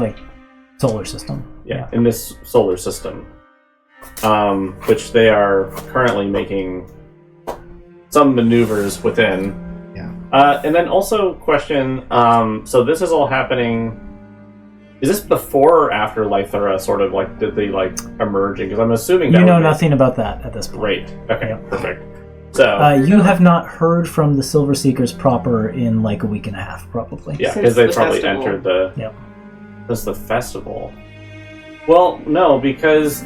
[SPEAKER 1] solar system.
[SPEAKER 6] Yeah, in this solar system, which they are currently making some maneuvers within.
[SPEAKER 2] Yeah.
[SPEAKER 6] And then also question, so this is all happening, is this before or after Lythra sort of like, did they like emerging? Because I'm assuming that
[SPEAKER 1] You know nothing about that at this point.
[SPEAKER 6] Great. Okay,
[SPEAKER 1] Yep.
[SPEAKER 6] perfect. So,
[SPEAKER 1] You have not heard from the Silver Seekers proper in like a week and a half, probably.
[SPEAKER 6] yeah,
[SPEAKER 5] Since
[SPEAKER 6] because they
[SPEAKER 5] the
[SPEAKER 6] probably
[SPEAKER 5] festival.
[SPEAKER 6] entered the...
[SPEAKER 1] Yep.
[SPEAKER 6] This is the festival. Well, no, because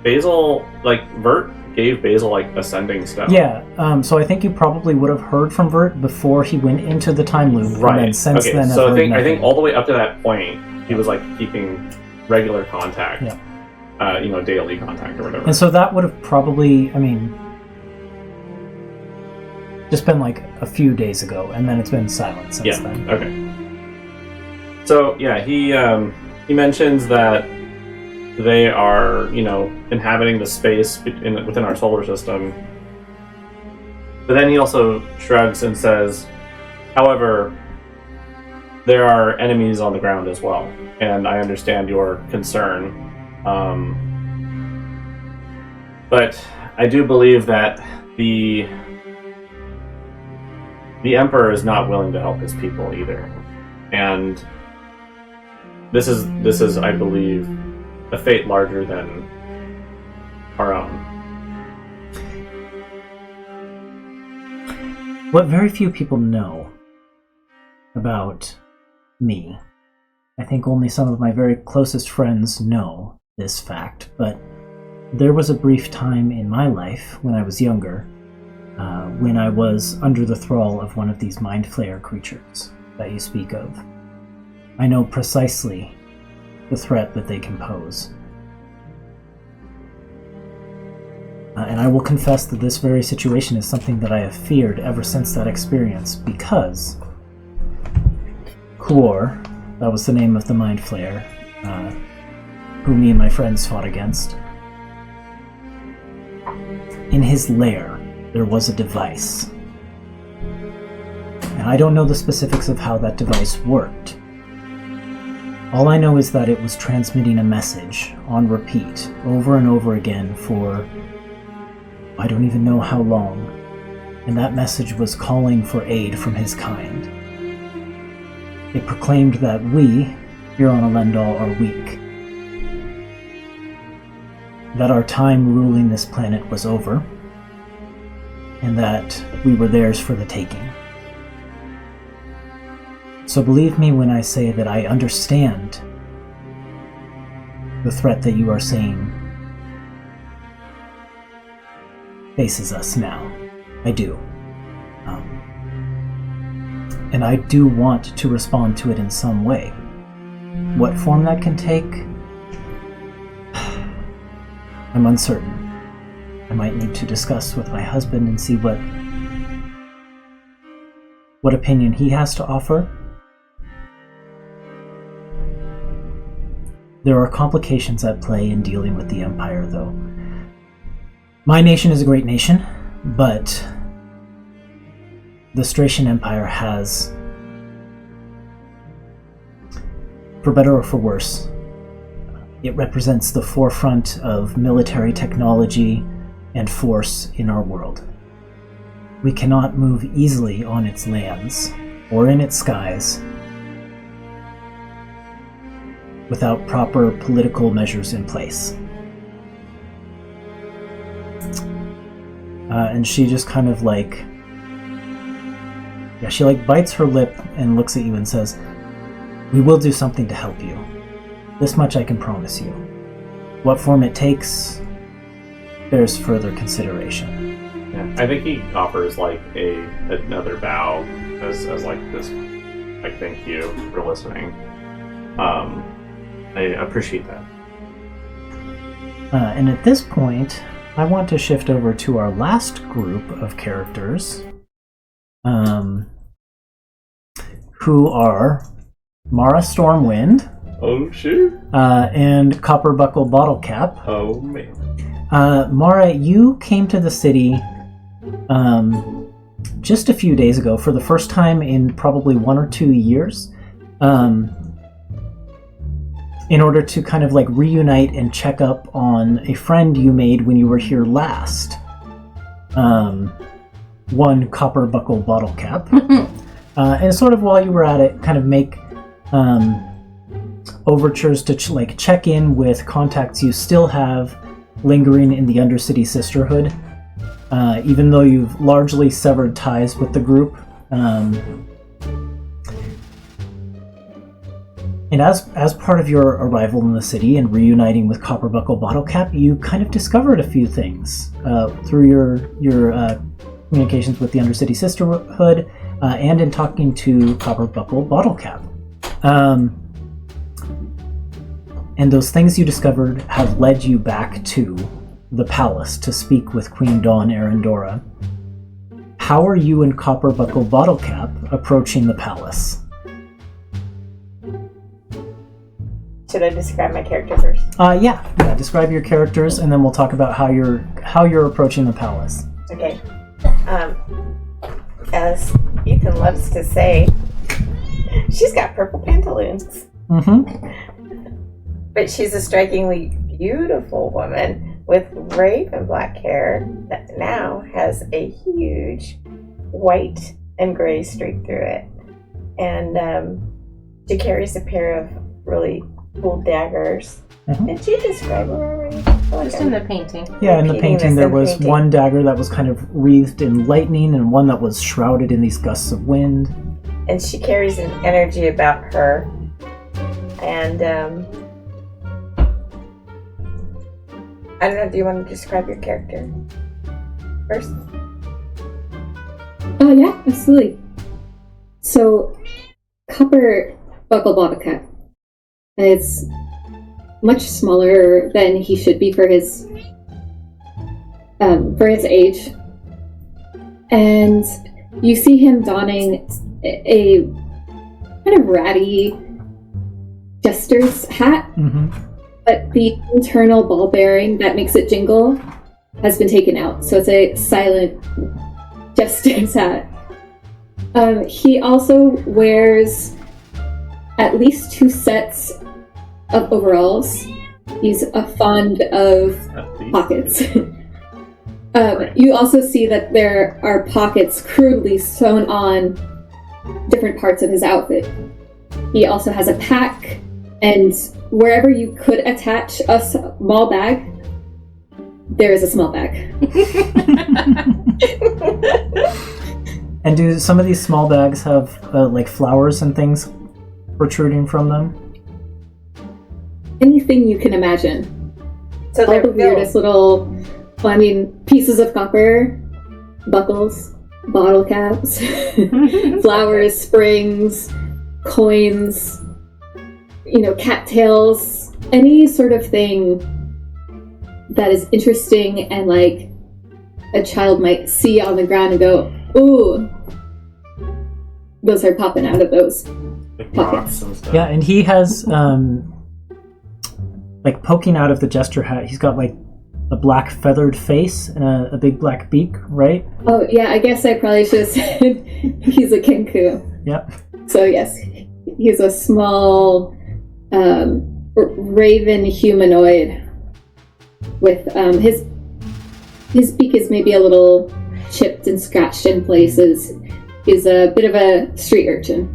[SPEAKER 6] Bazel, like, Vert gave Bazel, like, ascending stuff.
[SPEAKER 1] Yeah, so I think you probably would have heard from Vert before he went into the time loop.
[SPEAKER 6] Right.
[SPEAKER 1] And then since
[SPEAKER 6] okay,
[SPEAKER 1] then,
[SPEAKER 6] so
[SPEAKER 1] have
[SPEAKER 6] I think
[SPEAKER 1] heard nothing.
[SPEAKER 6] all the way up to that point, he was, like, keeping regular contact.
[SPEAKER 1] Yeah.
[SPEAKER 6] Daily contact or whatever.
[SPEAKER 1] And so that would have probably, just been like a few days ago, and then it's been silent since then.
[SPEAKER 6] Okay. So yeah, he mentions that they are, inhabiting the space within our solar system. But then he also shrugs and says, however, there are enemies on the ground as well, and I understand your concern. But I do believe that the Emperor is not willing to help his people either. And this is, I believe, a fate larger than our own.
[SPEAKER 1] What very few people know about me, I think only some of my very closest friends know this fact, but there was a brief time in my life when I was younger, when I was under the thrall of one of these mind flayer creatures that you speak of. I know precisely the threat that they can pose. And I will confess that this very situation is something that I have feared ever since that experience, because Kuor, that was the name of the mind flayer, who me and my friends fought against, in his lair there was a device. And I don't know the specifics of how that device worked. All I know is that it was transmitting a message on repeat over and over again for I don't even know how long, and that message was calling for aid from his kind. It proclaimed that we, here on Alen'dal, are weak, that our time ruling this planet was over, and that we were theirs for the taking. So believe me when I say that I understand the threat that you are saying faces us now. I do. And I do want to respond to it in some way. What form that can take, I'm uncertain. I might need to discuss with my husband and see what opinion he has to offer. There are complications at play in dealing with the Empire, though. My nation is a great nation, but the Stratian Empire has, for better or for worse, it represents the forefront of military technology and force in our world. We cannot move easily on its lands or in its skies without proper political measures in place. And she just kind of she bites her lip and looks at you and says, "We will do something to help you. This much I can promise you. What form it takes bears further consideration."
[SPEAKER 6] Yeah, I think he offers another bow as this, thank you for listening. I appreciate that.
[SPEAKER 1] And at this point, I want to shift over to our last group of characters, who are Mara Stormwind.
[SPEAKER 6] Oh shit!
[SPEAKER 1] And Copperbuckle Bottlecap.
[SPEAKER 6] Oh man.
[SPEAKER 1] Mara, you came to the city just a few days ago for the first time in probably 1 or 2 years. in order to kind of like reunite and check up on a friend you made when you were here last. One copper buckle bottle cap. And sort of while you were at it, kind of make overtures to check in with contacts you still have lingering in the Undercity Sisterhood, even though you've largely severed ties with the group. And as part of your arrival in the city and reuniting with Copperbuckle Bottlecap, you kind of discovered a few things through your communications with the Undercity Sisterhood and in talking to Copperbuckle Bottlecap. And those things you discovered have led you back to the palace to speak with Queen Dawn Erindora. How are you and Copperbuckle Bottlecap approaching the palace?
[SPEAKER 7] Should I describe my character first?
[SPEAKER 1] Yeah. Describe your characters, and then we'll talk about how you're approaching the palace.
[SPEAKER 7] Okay. As Ethan loves to say, she's got purple pantaloons.
[SPEAKER 1] Mm-hmm.
[SPEAKER 7] But she's a strikingly beautiful woman with raven black hair that now has a huge white and gray streak through it. And she carries a pair of really cool daggers.
[SPEAKER 1] Mm-hmm.
[SPEAKER 7] Did you describe her already?
[SPEAKER 5] Just in the painting.
[SPEAKER 1] Yeah, in the painting there was
[SPEAKER 7] painting.
[SPEAKER 1] one dagger that was kind of wreathed in lightning and one that was shrouded in these gusts of wind.
[SPEAKER 7] And she carries an energy about her. And I don't know, do you want to describe your character first?
[SPEAKER 4] Oh, yeah, absolutely. So, Copper Buckle Bottlecap is much smaller than he should be for his age. And you see him donning a kind of ratty jester's hat.
[SPEAKER 1] Mm-hmm.
[SPEAKER 4] But the internal ball bearing that makes it jingle has been taken out, so it's a silent jester's hat. He also wears at least 2 sets of overalls. He's fond of pockets. You also see that there are pockets crudely sewn on different parts of his outfit. He also has a pack, and wherever you could attach a small bag, there is a small bag.
[SPEAKER 1] And do some of these small bags have like flowers and things protruding from them?
[SPEAKER 4] Anything you can imagine.
[SPEAKER 7] So
[SPEAKER 4] All
[SPEAKER 7] they're
[SPEAKER 4] the weirdest little, pieces of copper, buckles, bottle caps, flowers, springs, coins, cattails, any sort of thing that is interesting and like a child might see on the ground and go, ooh, those are popping out of those pockets.
[SPEAKER 6] And stuff.
[SPEAKER 1] Yeah, and he has like poking out of the jester hat, he's got like a black feathered face and a big black beak, right?
[SPEAKER 4] Oh yeah, I guess I probably should have said he's a kenku.
[SPEAKER 1] Yep.
[SPEAKER 4] So yes, he's a small raven humanoid with his beak is maybe a little chipped and scratched in places. He's a bit of a street urchin.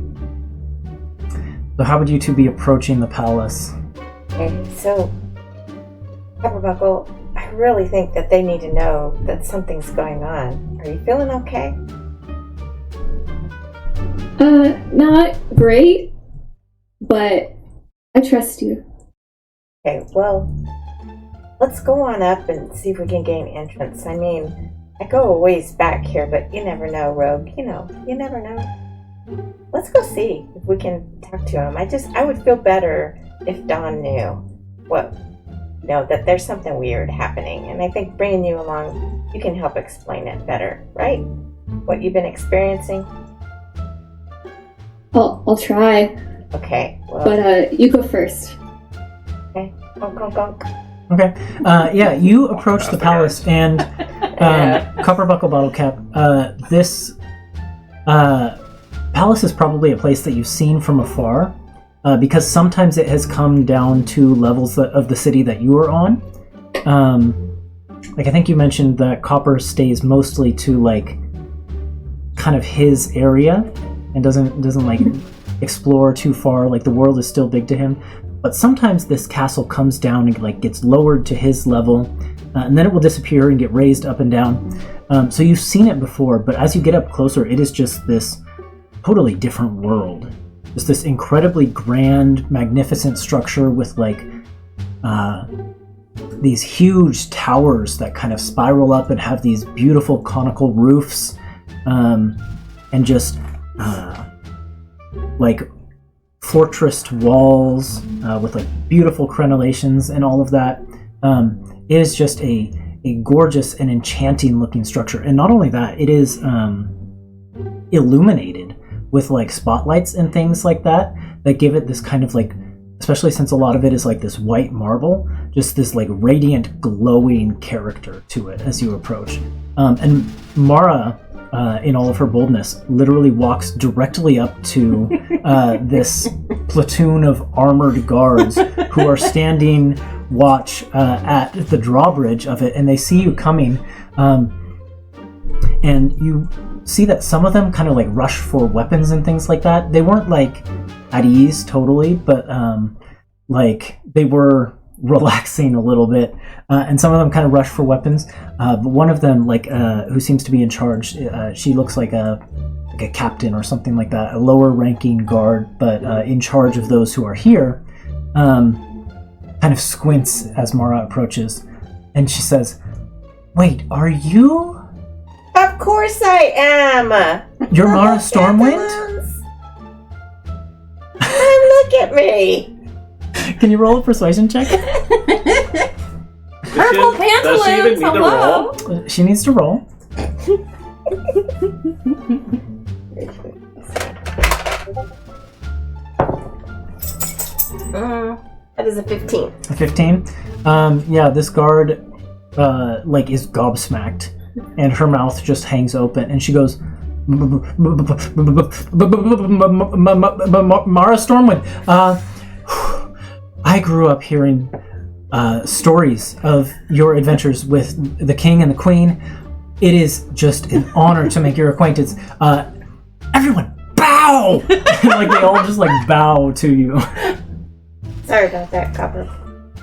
[SPEAKER 1] So how would you two be approaching the palace?
[SPEAKER 7] Okay, so Copperbuckle, I really think that they need to know that something's going on. Are you feeling okay?
[SPEAKER 4] Not great, but I trust you.
[SPEAKER 7] Okay, well, let's go on up and see if we can gain entrance. I mean, I go a ways back here, but you never know, Rogue. You never know. Let's go see if we can talk to him. I would feel better if Dawn knew that there's something weird happening. And I think bringing you along, you can help explain it better, right? What you've been experiencing.
[SPEAKER 4] I'll try.
[SPEAKER 7] Okay, well.
[SPEAKER 4] But you go first.
[SPEAKER 7] Okay, gonk.
[SPEAKER 1] Okay. Yeah, you approach the palace, and Copperbuckle Bottlecap, this palace is probably a place that you've seen from afar. because sometimes it has come down to levels of the city that you are on. Like I think you mentioned that Copper stays mostly to like kind of his area and doesn't like explore too far. Like the world is still big to him, but sometimes this castle comes down and like gets lowered to his level, and then it will disappear and get raised up and down. So you've seen it before, but as you get up closer, it is just this totally different world. Just this incredibly grand, magnificent structure with like these huge towers that kind of spiral up and have these beautiful conical roofs, and just like fortressed walls with like beautiful crenellations and all of that. It is just a gorgeous and enchanting looking structure. And not only that, it is illuminated with like spotlights and things like that give it this kind of like, especially since a lot of it is like this white marble, just this like radiant glowing character to it as you approach. And Mara, in all of her boldness, literally walks directly up to this platoon of armored guards who are standing watch at the drawbridge of it, and they see you coming, and you see that some of them kind of like rush for weapons and things like that. They weren't like at ease totally, but like they were relaxing a little bit, and some of them kind of rush for weapons, but one of them, like who seems to be in charge, she looks like a captain or something like that, a lower ranking guard, but in charge of those who are here, kind of squints as Mara approaches, and she says, "Wait, are you?"
[SPEAKER 7] Of course I am!
[SPEAKER 1] You're Mara Stormwind?
[SPEAKER 7] Look at me!
[SPEAKER 1] Can you roll a persuasion check?
[SPEAKER 5] Purple
[SPEAKER 6] Does she even
[SPEAKER 5] pantaloons,
[SPEAKER 6] need to
[SPEAKER 5] hello?
[SPEAKER 6] roll?
[SPEAKER 1] She needs to roll.
[SPEAKER 7] That is a 15.
[SPEAKER 1] A 15? Yeah, this guard like is gobsmacked, and her mouth just hangs open, and she goes, "Mara Stormwind, I grew up hearing stories of your adventures with the king and the queen. It is just an honor to make your acquaintance. Everyone, bow!" Like they all just like bow to you.
[SPEAKER 7] Sorry about that, Copper.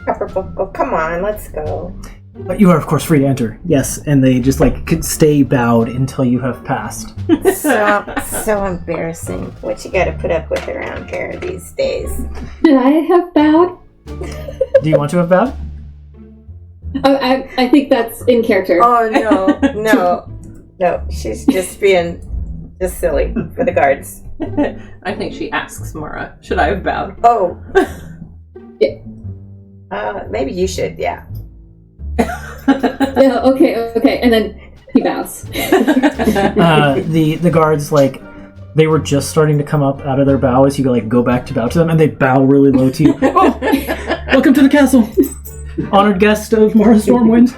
[SPEAKER 7] Copper Buckle, come on, let's go.
[SPEAKER 1] But you are, of course, free to enter. Yes, and they just like could stay bowed until you have passed.
[SPEAKER 7] So embarrassing. What you gotta put up with around here these days?
[SPEAKER 4] Should I have bowed?
[SPEAKER 1] Do you want to have bowed?
[SPEAKER 4] Oh, I think that's in character.
[SPEAKER 7] Oh, no. She's just being just silly for the guards.
[SPEAKER 5] I think she asks Mara, should I have bowed?
[SPEAKER 7] Oh.
[SPEAKER 4] Yeah.
[SPEAKER 7] Maybe you should, yeah.
[SPEAKER 4] Yeah, okay. And then he bows.
[SPEAKER 1] The guards, like, they were just starting to come up out of their bow as you like go back to bow to them, and they bow really low to you. "Oh, welcome to the castle, honored guest of Mara Stormwind."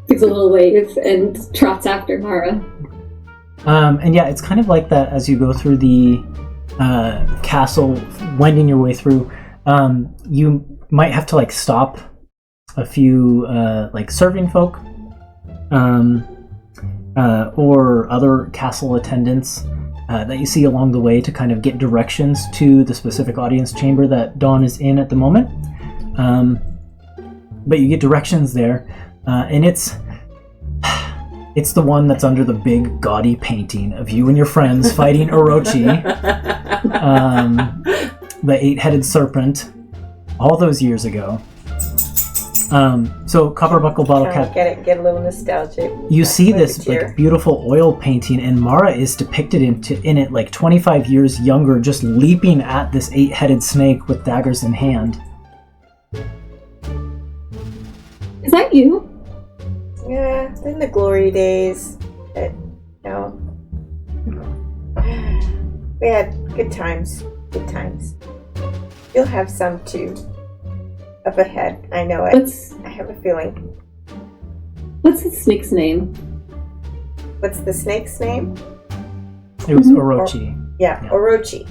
[SPEAKER 4] Gives a little wave and trots after Mara.
[SPEAKER 1] And yeah, it's kind of like that as you go through the castle, wending your way through. You might have to like stop a few like serving folk, or other castle attendants that you see along the way to kind of get directions to the specific audience chamber that Dawn is in at the moment. But you get directions there, and it's the one that's under the big gaudy painting of you and your friends fighting Orochi, the 8-headed serpent, all those years ago. So Copper Buckle Bottle Cap,
[SPEAKER 7] Get a little nostalgic.
[SPEAKER 1] you see this like beautiful oil painting, and Mara is depicted in it like 25 years younger, just leaping at this 8-headed snake with daggers in hand.
[SPEAKER 4] Is that you?
[SPEAKER 7] Yeah, in the glory days. But, we had good times. Good times. You'll have some too. Up ahead, I know it. I have a feeling.
[SPEAKER 4] What's the snake's name?
[SPEAKER 7] What's the snake's name?
[SPEAKER 1] It was Orochi.
[SPEAKER 7] Yeah, Orochi.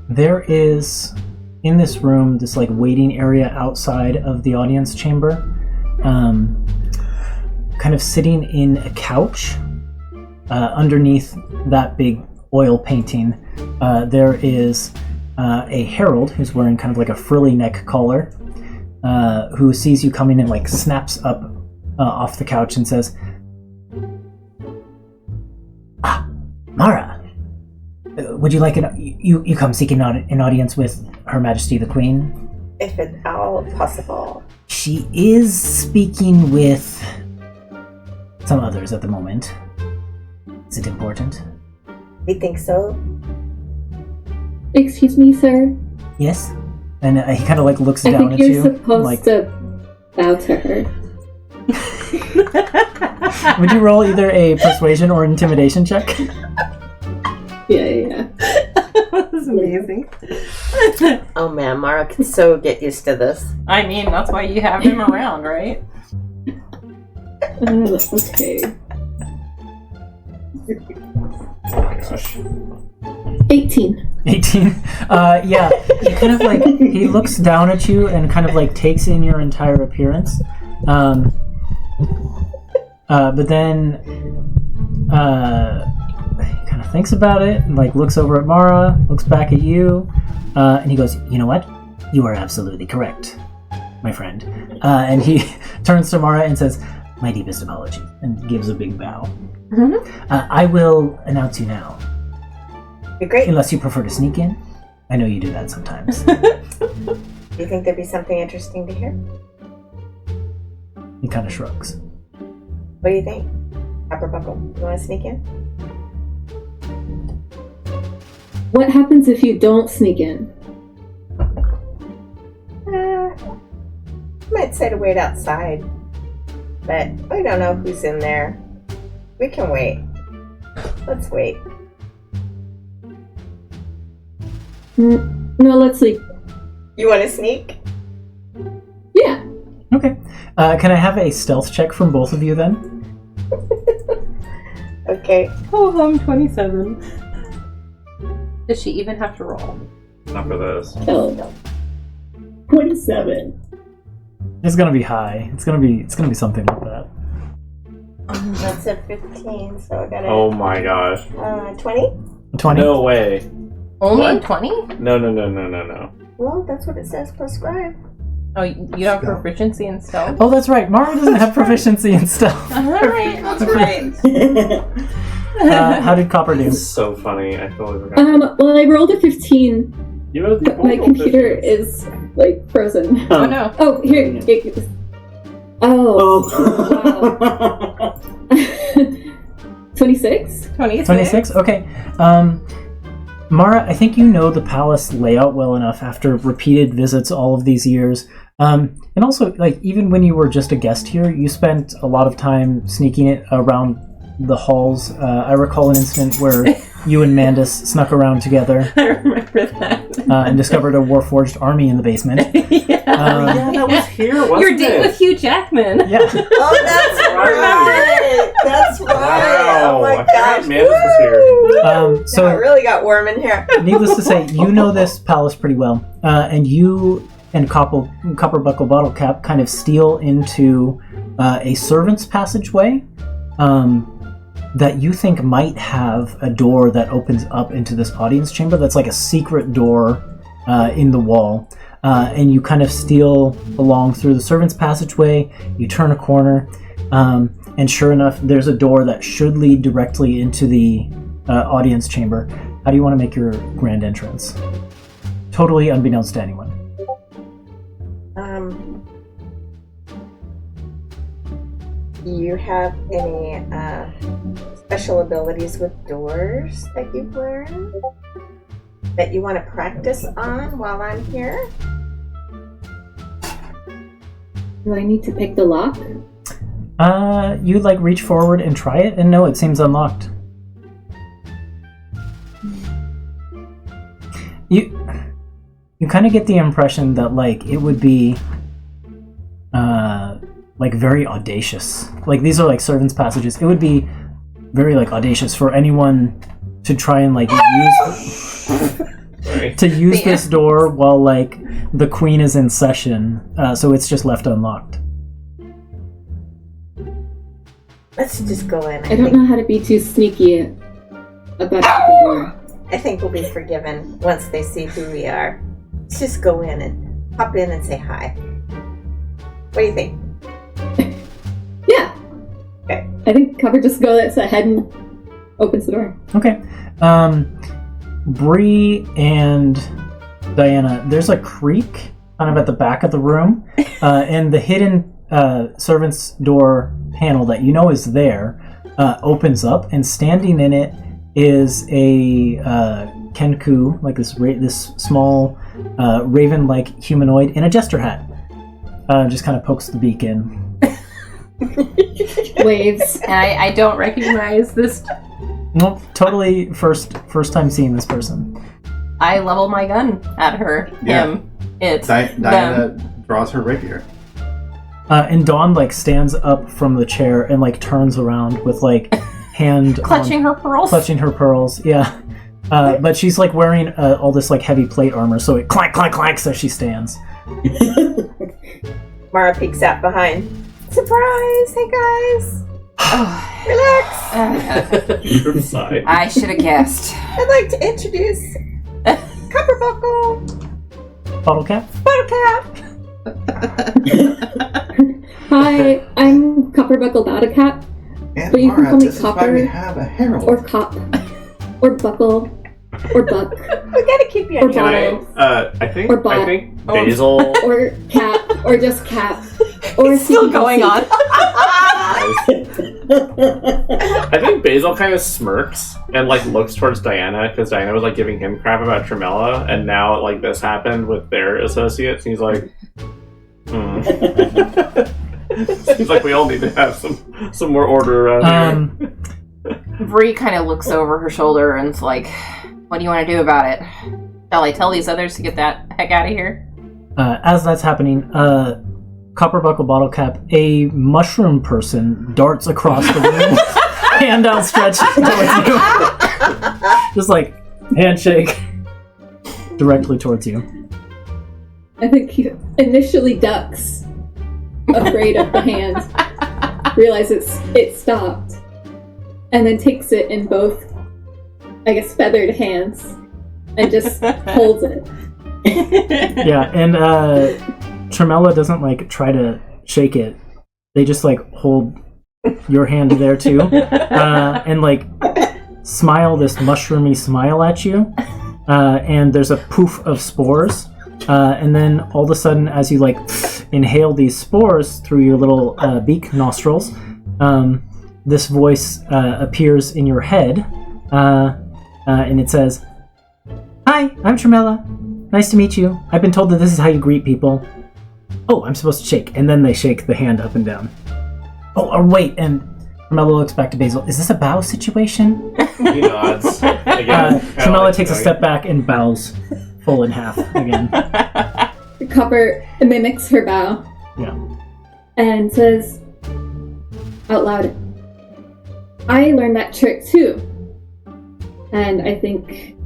[SPEAKER 1] There is, in this room, this like waiting area outside of the audience chamber, kind of sitting in a couch. Underneath that big oil painting, there is a herald who's wearing kind of like a frilly neck collar, who sees you coming and like snaps up off the couch and says, Mara, would you like you come seeking an audience with Her Majesty the Queen?
[SPEAKER 7] If at all possible.
[SPEAKER 1] She is speaking with some others at the moment. Is it important?
[SPEAKER 7] We think so.
[SPEAKER 4] Excuse me, sir?
[SPEAKER 1] Yes? And he kind of like looks
[SPEAKER 4] I
[SPEAKER 1] down
[SPEAKER 4] think
[SPEAKER 1] at
[SPEAKER 4] you're
[SPEAKER 1] you.
[SPEAKER 4] supposed
[SPEAKER 1] like,
[SPEAKER 4] to bow to her.
[SPEAKER 1] Would you roll either a persuasion or intimidation check?
[SPEAKER 4] Yeah.
[SPEAKER 7] This is amazing. Oh man, Mara can so get used to this.
[SPEAKER 5] I mean, that's why you have him around, right?
[SPEAKER 4] Okay.
[SPEAKER 6] Oh my gosh.
[SPEAKER 4] 18.
[SPEAKER 1] 18. Yeah, he kind of like, he looks down at you and kind of like takes in your entire appearance. But then he kind of thinks about it and like looks over at Mara, looks back at you, and he goes, you know what? You are absolutely correct, my friend. And he turns to Mara and says, my deepest apology, and gives a big bow. I will announce you now.
[SPEAKER 7] You're great.
[SPEAKER 1] Unless you prefer to sneak in. I know you do that sometimes.
[SPEAKER 7] Do you think there'd be something interesting to hear?
[SPEAKER 1] He kind of shrugs.
[SPEAKER 7] What do you think? Upper buckle, you want to sneak in?
[SPEAKER 4] What happens if you don't sneak in?
[SPEAKER 7] I might say to wait outside, but we don't know who's in there. We can wait. Let's wait.
[SPEAKER 4] No, let's sleep.
[SPEAKER 7] You want to sneak?
[SPEAKER 4] Yeah.
[SPEAKER 1] Okay. Can I have a stealth check from both of you then?
[SPEAKER 7] Okay.
[SPEAKER 5] Oh, I'm 27. Does she even have to roll?
[SPEAKER 6] Not for this.
[SPEAKER 4] Oh. 27.
[SPEAKER 1] It's gonna be high. It's gonna be something like that.
[SPEAKER 7] That's a 15, so I got a
[SPEAKER 6] Oh my gosh.
[SPEAKER 7] 20?
[SPEAKER 1] 20.
[SPEAKER 6] No way.
[SPEAKER 5] Only
[SPEAKER 6] What?
[SPEAKER 5] 20?
[SPEAKER 6] No.
[SPEAKER 7] Well, that's what it says, prescribe.
[SPEAKER 5] Oh, you have proficiency in stealth?
[SPEAKER 1] Oh, that's right. Mara doesn't have proficiency in stealth.
[SPEAKER 5] Alright, that's right.
[SPEAKER 1] How did Copper do?
[SPEAKER 6] It's so funny. I totally forgot.
[SPEAKER 4] Well, I rolled a 15,
[SPEAKER 6] You have the
[SPEAKER 4] but my computer is, like, frozen.
[SPEAKER 5] Oh no.
[SPEAKER 4] Oh, here. Oh. Wow. 26?
[SPEAKER 1] 26? Okay. Mara, I think you know the palace layout well enough after repeated visits all of these years. And also, like, even when you were just a guest here, you spent a lot of time sneaking it around the halls. I recall an incident where you and Mandus snuck around together.
[SPEAKER 5] I remember that.
[SPEAKER 1] And discovered a Warforged army in the basement.
[SPEAKER 5] Yeah.
[SPEAKER 6] Yeah, that was here, wasn't
[SPEAKER 5] Your
[SPEAKER 6] it?
[SPEAKER 5] date with Hugh Jackman.
[SPEAKER 1] Yeah.
[SPEAKER 7] Oh, that's right! That's right!
[SPEAKER 6] Wow.
[SPEAKER 7] Oh my
[SPEAKER 6] I forgot
[SPEAKER 7] gosh!
[SPEAKER 6] Mandus was here.
[SPEAKER 1] So
[SPEAKER 7] Now it really got warm in here.
[SPEAKER 1] needless to say, you know this palace pretty well, and you and Copperbuckle Bottlecap kind of steal into a servant's passageway that you think might have a door that opens up into this audience chamber. That's like a secret door in the wall, and you kind of steal along through the servant's passageway. You turn a corner, and sure enough, there's a door that should lead directly into the audience chamber. How do you want to make your grand entrance? Totally unbeknownst to anyone.
[SPEAKER 7] Do you have any special abilities with doors that you've learned that you want to practice on while I'm here?
[SPEAKER 4] Do I need to pick the lock?
[SPEAKER 1] You like reach forward and try it, and no, it seems unlocked. You kind of get the impression that like it would be like very audacious. Like these are like servants' passages. It would be very like audacious for anyone to try and like use this door while like the queen is in session, so it's just left unlocked.
[SPEAKER 7] Let's just go in.
[SPEAKER 4] I don't know how to be too sneaky about the door.
[SPEAKER 7] I think we'll be forgiven once they see who we are. Let's just go in and hop in and say hi. What do you think?
[SPEAKER 4] Yeah.
[SPEAKER 7] Okay.
[SPEAKER 4] I think Cover just goes ahead and opens the door.
[SPEAKER 1] Okay. Bree and Diana, there's a creak kind of at the back of the room, and the hidden servant's door panel that you know is there opens up, and standing in it is a Kenku, like this small raven-like humanoid in a jester hat. Just kind of pokes the beak in.
[SPEAKER 4] Waves.
[SPEAKER 5] And I don't recognize this.
[SPEAKER 1] Nope, totally first time seeing this person.
[SPEAKER 5] I level my gun at her.
[SPEAKER 2] Yeah.
[SPEAKER 5] Him. It's
[SPEAKER 2] Diana
[SPEAKER 5] them.
[SPEAKER 2] draws her rapier.
[SPEAKER 1] And Dawn like stands up from the chair and like turns around with like hand
[SPEAKER 5] Clutching her pearls.
[SPEAKER 1] clutching her pearls. Yeah, but she's like wearing all this like heavy plate armor, so it clank clank clanks as she stands.
[SPEAKER 7] Mara peeks out behind. Surprise! Hey guys! Relax!
[SPEAKER 6] Side.
[SPEAKER 5] I should have guessed.
[SPEAKER 7] I'd like to introduce Copperbuckle,
[SPEAKER 1] Bottle cap.
[SPEAKER 7] Bottle Cap.
[SPEAKER 4] Hi, I'm Copperbuckle Battlecat,
[SPEAKER 2] And
[SPEAKER 4] But you can
[SPEAKER 2] Mara,
[SPEAKER 4] call me
[SPEAKER 2] this is why
[SPEAKER 4] Copper
[SPEAKER 2] we have a herald.
[SPEAKER 4] or Cop, or Buckle, or Buck,
[SPEAKER 7] We gotta keep you
[SPEAKER 4] Or
[SPEAKER 7] on your
[SPEAKER 4] bottle.
[SPEAKER 7] toes.
[SPEAKER 6] I think
[SPEAKER 4] Or bot.
[SPEAKER 6] Bazel.
[SPEAKER 4] or Cap, or just Cap, or
[SPEAKER 5] It's still
[SPEAKER 4] CPC.
[SPEAKER 5] going on.
[SPEAKER 6] I think Basil kind of smirks and like looks towards Diana because Diana was like giving him crap about Tremella, and now like this happened with their associates. And he's like, seems like we all need to have some more order around here.
[SPEAKER 5] Bree kind of looks over her shoulder and is like, what do you want to do about it? Shall I tell these others to get that heck out of here?
[SPEAKER 1] As that's happening, Copperbuckle Bottle Cap, a mushroom person darts across the room, hand outstretched towards you. Just like handshake directly towards you.
[SPEAKER 4] I think he initially ducks, afraid of the hand, realizes it stopped, and then takes it in both, I guess, feathered hands, and just holds it.
[SPEAKER 1] Yeah, and Tremella doesn't like try to shake it. They just like hold your hand there too, and like smile this mushroomy smile at you. And there's a poof of spores, and then all of a sudden, as you like inhale these spores through your little beak nostrils, this voice appears in your head, and it says, "Hi, I'm Tremella. Nice to meet you. I've been told that this is how you greet people." Oh, I'm supposed to shake. And then they shake the hand up and down. Oh, or wait, and Tremella looks back to Basil. Is this a bow situation?
[SPEAKER 6] He nods. Again,
[SPEAKER 1] Tremella takes a step back and bows full in half again.
[SPEAKER 4] Copper mimics her bow.
[SPEAKER 1] Yeah.
[SPEAKER 4] And says out loud, I learned that trick too. And I think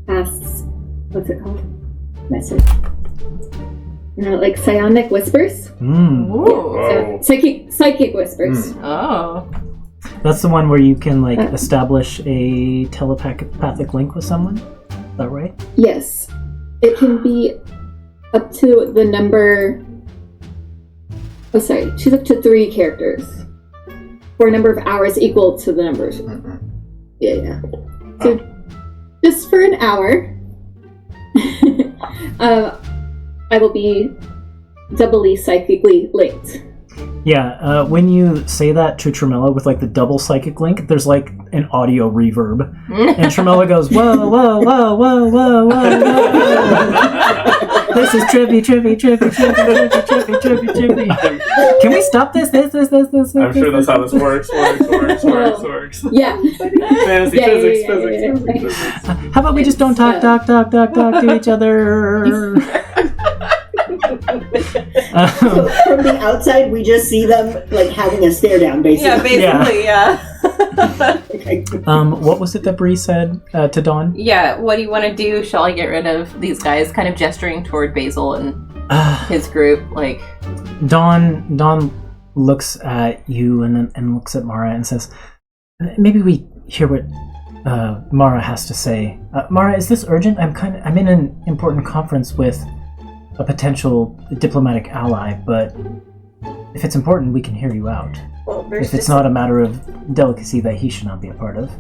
[SPEAKER 4] asks, what's it called? Message. Like psionic whispers.
[SPEAKER 5] Ooh.
[SPEAKER 4] So, psychic whispers.
[SPEAKER 5] Oh.
[SPEAKER 1] That's the one where you can like establish a telepathic link with someone. Is that right?
[SPEAKER 4] Yes. It can be up to the number... Oh, sorry. Choose up to 3 characters. For a number of hours equal to the numbers. Yeah. So, just for an hour, I will be doubly psychically linked.
[SPEAKER 1] Yeah, when you say that to Tremella with like the double psychic link, there's like an audio reverb. And Tremella goes, whoa, whoa, whoa, whoa, whoa, whoa, whoa. This is trippy. Can we stop this?
[SPEAKER 6] I'm sure that's how this works.
[SPEAKER 4] Yeah.
[SPEAKER 6] Fantasy,
[SPEAKER 4] Yeah,
[SPEAKER 6] physics.
[SPEAKER 1] How about we just don't talk to each other?
[SPEAKER 8] From the outside, we just see them like having a stare down, basically.
[SPEAKER 5] Yeah, basically, yeah.
[SPEAKER 1] What was it that Bree said to Dawn?
[SPEAKER 5] Yeah, what do you want to do? Shall I get rid of these guys? Kind of gesturing toward Bazel and his group, like...
[SPEAKER 1] Dawn looks at you and looks at Mara and says, maybe we hear what Mara has to say. Mara, is this urgent? I'm in an important conference with a potential diplomatic ally, but if it's important, we can hear you out.
[SPEAKER 7] Well,
[SPEAKER 1] if it's not a matter of delicacy that he should not be a part of.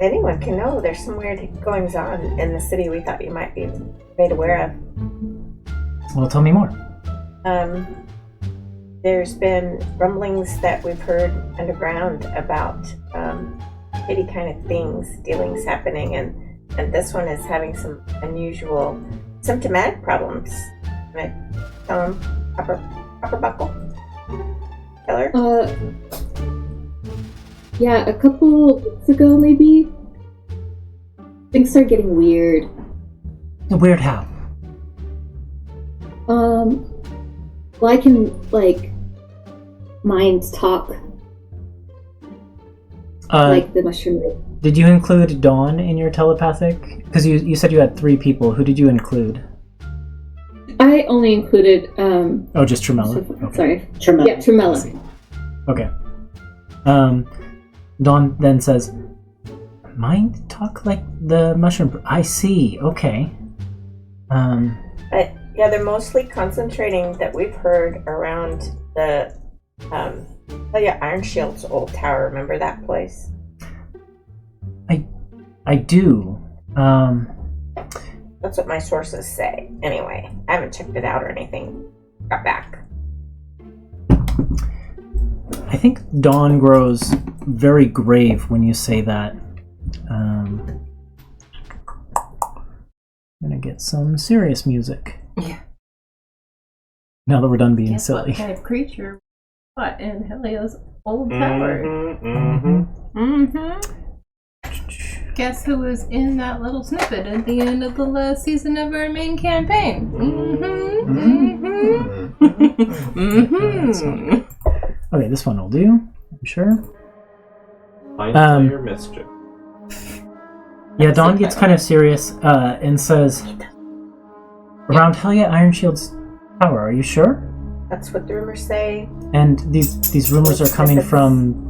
[SPEAKER 7] Anyone can know there's some weird goings on in the city we thought you might be made aware of.
[SPEAKER 1] Well, tell me more.
[SPEAKER 7] There's been rumblings that we've heard underground about shady kind of things, dealings happening, and this one is having some unusual symptomatic problems. Can I tell him proper buckle? Killer?
[SPEAKER 4] Yeah, a couple weeks ago, maybe, things started getting weird.
[SPEAKER 1] Weird how?
[SPEAKER 4] Well, I can, like, mind talk. Like the mushroom.
[SPEAKER 1] Did you include Dawn in your telepathic? Because you said you had 3 people. Who did you include?
[SPEAKER 4] I only included,
[SPEAKER 1] just Tremella? Okay.
[SPEAKER 4] Sorry.
[SPEAKER 3] Tremella.
[SPEAKER 4] Yeah, Tremella.
[SPEAKER 1] Okay. Dawn then says, mind talk like the mushroom... I see, okay.
[SPEAKER 7] Yeah, they're mostly concentrating that we've heard around the Iron Shield's old tower. Remember that place?
[SPEAKER 1] I do.
[SPEAKER 7] That's what my sources say. Anyway, I haven't checked it out or anything. Got back.
[SPEAKER 1] I think Dawn grows very grave when you say that. I'm gonna get some serious music.
[SPEAKER 5] Yeah.
[SPEAKER 1] Now that we're done being
[SPEAKER 5] Guess
[SPEAKER 1] silly.
[SPEAKER 5] what kind of creature fought in Helia's old tower? Guess who was in that little snippet at the end of the last season of our main campaign?
[SPEAKER 1] Okay, this one will do, I'm sure.
[SPEAKER 6] Your Mischief.
[SPEAKER 1] Yeah, Dawn gets kind of serious and says, around Helia Ironshield's tower, are you sure?
[SPEAKER 7] That's what the rumors say.
[SPEAKER 1] And these rumors are coming from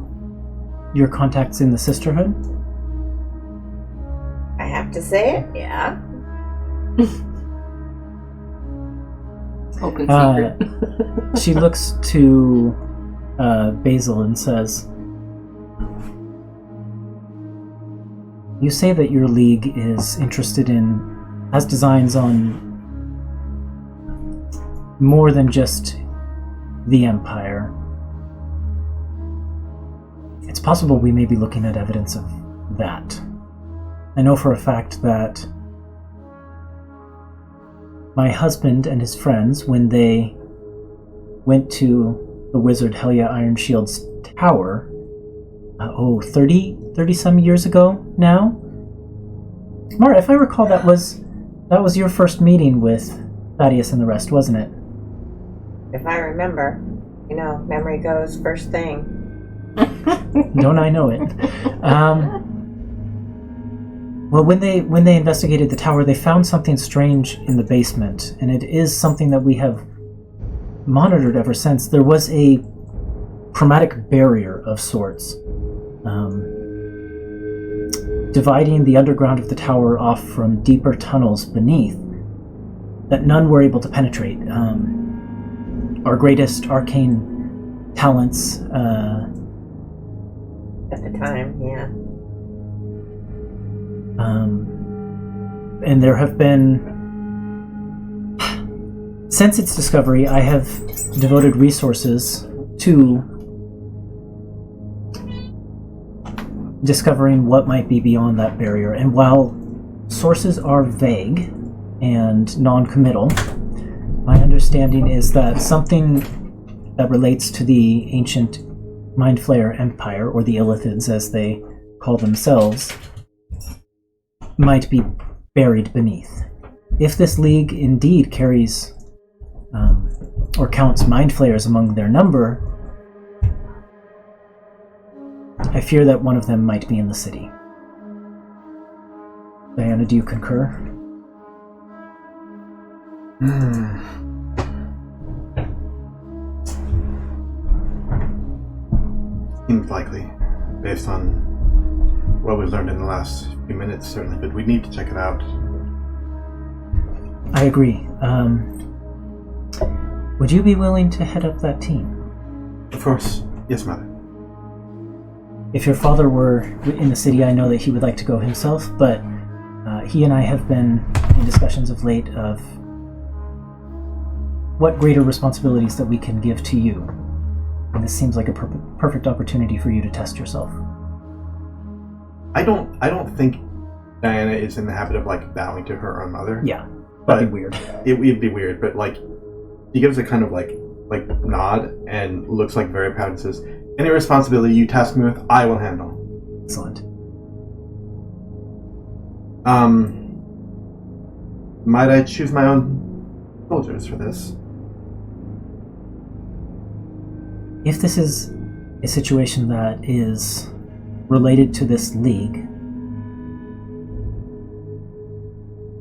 [SPEAKER 1] your contacts in the Sisterhood?
[SPEAKER 7] I have to say it, yeah.
[SPEAKER 5] Open secret.
[SPEAKER 1] She looks to Bazel and says, you say that your league is interested in, has designs on more than just the Empire. It's possible we may be looking at evidence of that. I know for a fact that my husband and his friends, when they went to the wizard Helia Ironshield's tower, 30 some years ago now? Mara, if I recall, that was your first meeting with Thaddeus and the rest, wasn't it?
[SPEAKER 7] If I remember. You know, memory goes first thing.
[SPEAKER 1] Don't I know it? Well, when they investigated the tower, they found something strange in the basement, and it is something that we have monitored ever since. There was a chromatic barrier of sorts, dividing the underground of the tower off from deeper tunnels beneath that none were able to penetrate. Our greatest arcane talents
[SPEAKER 7] at the time, yeah.
[SPEAKER 1] And there have been... Since its discovery, I have devoted resources to discovering what might be beyond that barrier. And while sources are vague and non-committal, my understanding is that something that relates to the ancient Mind Flayer Empire, or the Illithids as they call themselves, might be buried beneath. If this league indeed carries or counts Mind Flayers among their number, I fear that one of them might be in the city. Diana, do you concur?
[SPEAKER 2] Seems likely, based on what we've learned in the last few minutes, certainly, but we need to check it out.
[SPEAKER 1] I agree. Would you be willing to head up that team?
[SPEAKER 2] Of course. Yes, Mother.
[SPEAKER 1] If your father were in the city, I know that he would like to go himself, but he and I have been in discussions of late of what greater responsibilities that we can give to you. And this seems like a perfect opportunity for you to test yourself.
[SPEAKER 2] I don't think Diana is in the habit of like bowing to her own mother.
[SPEAKER 1] Yeah, that'd be weird.
[SPEAKER 2] It would be weird, but like he gives a kind of like nod and looks like very proud and says, "Any responsibility you task me with, I will handle."
[SPEAKER 1] Excellent.
[SPEAKER 2] Might I choose my own soldiers for this?
[SPEAKER 1] If this is a situation that is related to this league,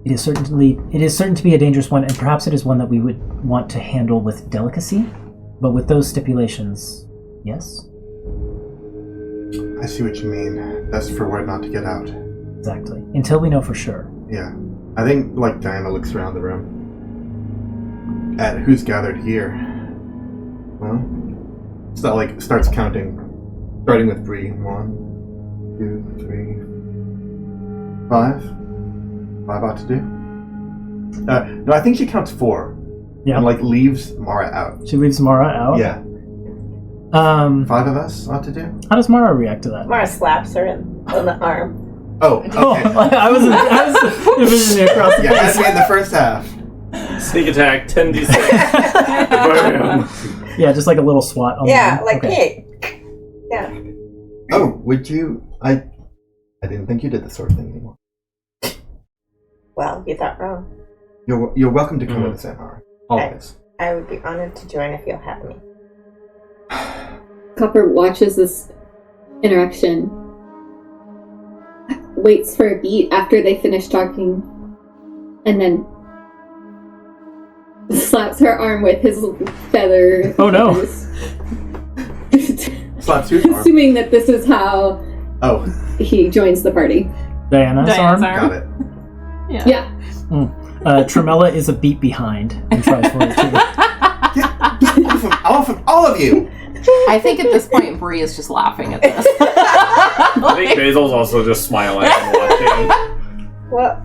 [SPEAKER 1] it is certain to be a dangerous one, and perhaps it is one that we would want to handle with delicacy, but with those stipulations, yes?
[SPEAKER 2] I see what you mean. Best for word not to get out.
[SPEAKER 1] Exactly. Until we know for sure.
[SPEAKER 2] Yeah. I think, like, Diana looks around the room at who's gathered here. Well, so, like, starts counting, starting with Bree. 1, 2, 3, 5. 5 ought to do. No, I think she counts 4.
[SPEAKER 1] Yeah.
[SPEAKER 2] And, like, leaves Mara out.
[SPEAKER 1] She leaves Mara out?
[SPEAKER 2] Yeah. 5 of us ought to do.
[SPEAKER 1] How does Mara react to that?
[SPEAKER 7] Mara slaps her on the arm.
[SPEAKER 2] Oh, okay.
[SPEAKER 1] Oh, I was envisioning across the
[SPEAKER 2] Yeah,
[SPEAKER 1] face.
[SPEAKER 2] as we in the first half.
[SPEAKER 6] Sneak attack, 10d6.
[SPEAKER 1] Yeah, just like a little SWAT on
[SPEAKER 7] Yeah,
[SPEAKER 1] the
[SPEAKER 7] like,
[SPEAKER 1] okay.
[SPEAKER 7] hey. Yeah.
[SPEAKER 2] Oh, would you... I didn't think you did the sort of thing anymore.
[SPEAKER 7] Well, you thought wrong.
[SPEAKER 2] You're welcome to come with us, Mara. Always.
[SPEAKER 7] I would be honored to join if you'll have me.
[SPEAKER 4] Copper watches this interaction, waits for a beat after they finish talking, and then slaps her arm with his feather.
[SPEAKER 1] Oh no.
[SPEAKER 2] Slaps your arm.
[SPEAKER 4] Assuming that this is how
[SPEAKER 2] Oh,
[SPEAKER 4] he joins the party.
[SPEAKER 1] Diana's arm?
[SPEAKER 2] got it.
[SPEAKER 4] Yeah.
[SPEAKER 1] Tremella is a beat behind and tries for it too.
[SPEAKER 2] Off of all of you!
[SPEAKER 5] I think at this point, Bree is just laughing at this.
[SPEAKER 6] I think Basil's also just smiling and watching.
[SPEAKER 7] Well,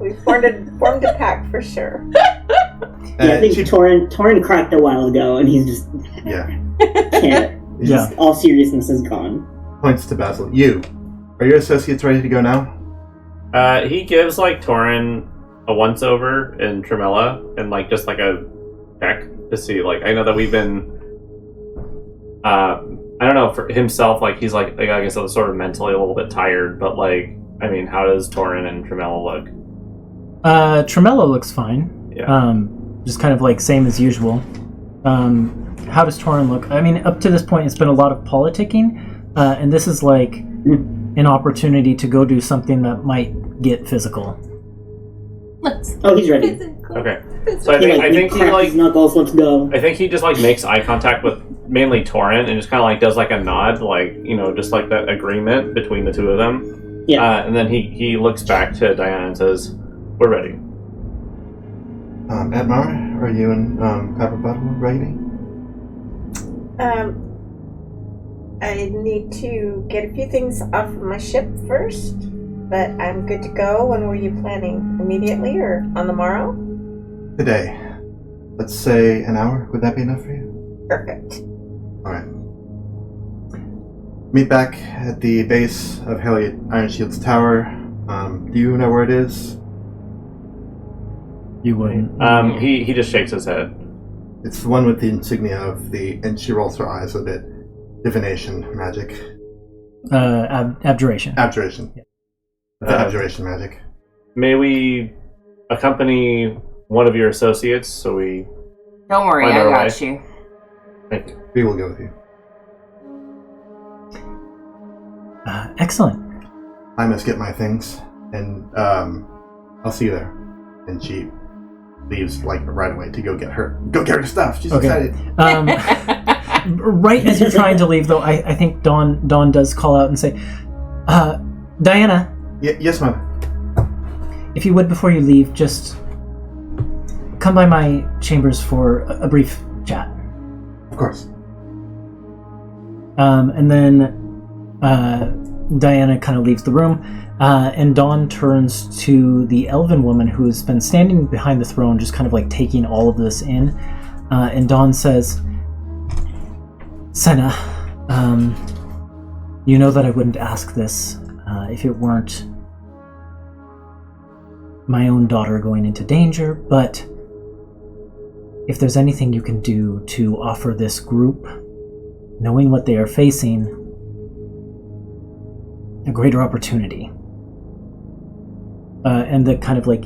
[SPEAKER 7] we formed a pact for sure.
[SPEAKER 3] Yeah, I think Torinn cracked a while ago, and he's just can't. Just all seriousness is gone.
[SPEAKER 2] Points to Basil. Are your associates ready to go now?
[SPEAKER 6] He gives like Torinn a once over in Tremella and like just like a check to see like I know that we've been I don't know for himself like he's like I guess sort of mentally a little bit tired, but like I mean how does Torinn and Tremella look?
[SPEAKER 1] Tremella looks fine.
[SPEAKER 6] Yeah.
[SPEAKER 1] Just kind of like same as usual. How does Torinn look? I mean, up to this point, it's been a lot of politicking, and this is like an opportunity to go do something that might get physical.
[SPEAKER 3] Oh, he's ready.
[SPEAKER 6] Okay. So I think he like
[SPEAKER 3] his knuckles. Let's go.
[SPEAKER 6] I think he just like makes eye contact with mainly Torinn and just kind of like does like a nod, like you know, just like that agreement between the two of them.
[SPEAKER 3] Yeah.
[SPEAKER 6] And then he looks back to Diana and says, "We're ready."
[SPEAKER 2] Admar, are you and Carpe ready?
[SPEAKER 7] I need to get a few things off of my ship first, but I'm good to go. When were you planning? Immediately or on the morrow?
[SPEAKER 2] Today. Let's say an hour. Would that be enough for you?
[SPEAKER 7] Perfect.
[SPEAKER 2] Alright. Meet back at the base of Ironshield's tower. Do you know where it is?
[SPEAKER 1] You wouldn't.
[SPEAKER 6] He just shakes his head.
[SPEAKER 2] It's the one with the insignia of the... And she rolls her eyes a bit. Divination magic.
[SPEAKER 1] Abjuration.
[SPEAKER 2] Abjuration.
[SPEAKER 1] Yeah.
[SPEAKER 2] The abjuration magic.
[SPEAKER 6] May we accompany one of your associates so we...
[SPEAKER 5] Don't worry,
[SPEAKER 6] Find
[SPEAKER 5] I
[SPEAKER 6] our
[SPEAKER 5] got
[SPEAKER 6] way.
[SPEAKER 5] you.
[SPEAKER 6] Thank you.
[SPEAKER 2] We will go with you.
[SPEAKER 1] Excellent.
[SPEAKER 2] I must get my things, and I'll see you there. And she leaves like right away to go get her stuff. She's excited.
[SPEAKER 1] Right as you're trying to leave, though, I think Dawn does call out and say, Diana.
[SPEAKER 2] Yes, ma'am.
[SPEAKER 1] If you would, before you leave, just come by my chambers for a brief chat.
[SPEAKER 2] Of course.
[SPEAKER 1] And then Diana kind of leaves the room, and Dawn turns to the elven woman who has been standing behind the throne, just kind of like taking all of this in. And Dawn says, Senna, you know that I wouldn't ask this if it weren't my own daughter going into danger, but if there's anything you can do to offer this group, knowing what they are facing, a greater opportunity. And the kind of like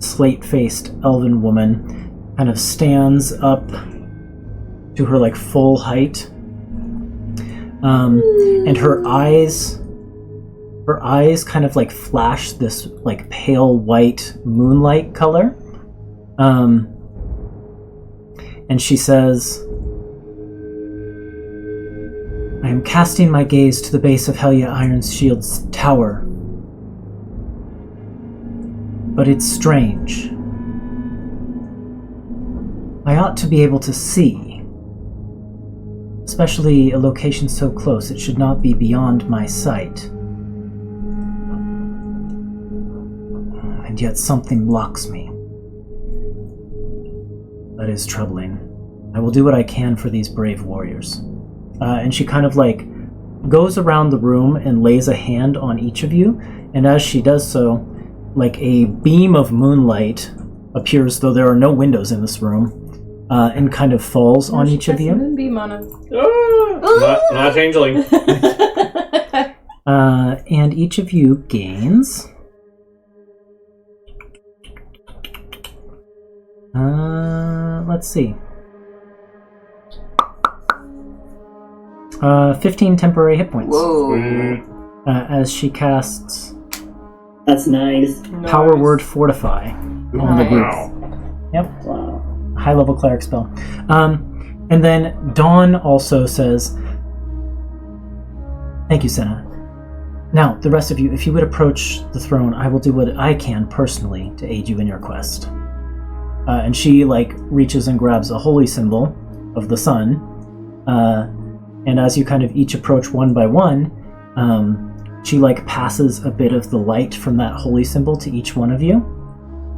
[SPEAKER 1] slate-faced elven woman kind of stands up to her like full height, and her eyes kind of like flash this like pale white moonlight color, and she says, I am casting my gaze to the base of Helya Ironshield's tower. But it's strange. I ought to be able to see. Especially a location so close, it should not be beyond my sight. And yet something blocks me. That is troubling. I will do what I can for these brave warriors. And she kind of like goes around the room and lays a hand on each of you, and as she does so, like a beam of moonlight appears, though there are no windows in this room, and kind of falls on each of you.
[SPEAKER 5] Moonbeam on us.
[SPEAKER 6] Not changeling.
[SPEAKER 1] And each of you gains... let's see. 15 temporary hit points.
[SPEAKER 5] Whoa.
[SPEAKER 1] As she casts
[SPEAKER 3] That's nice.
[SPEAKER 1] Power Word Fortify on the group. Yep.
[SPEAKER 3] Wow.
[SPEAKER 1] High level cleric spell. And then Dawn also says, thank you, Senna. Now, the rest of you, if you would approach the throne, I will do what I can personally to aid you in your quest. And she like reaches and grabs a holy symbol of the sun. And as you kind of each approach one by one, she like passes a bit of the light from that holy symbol to each one of you,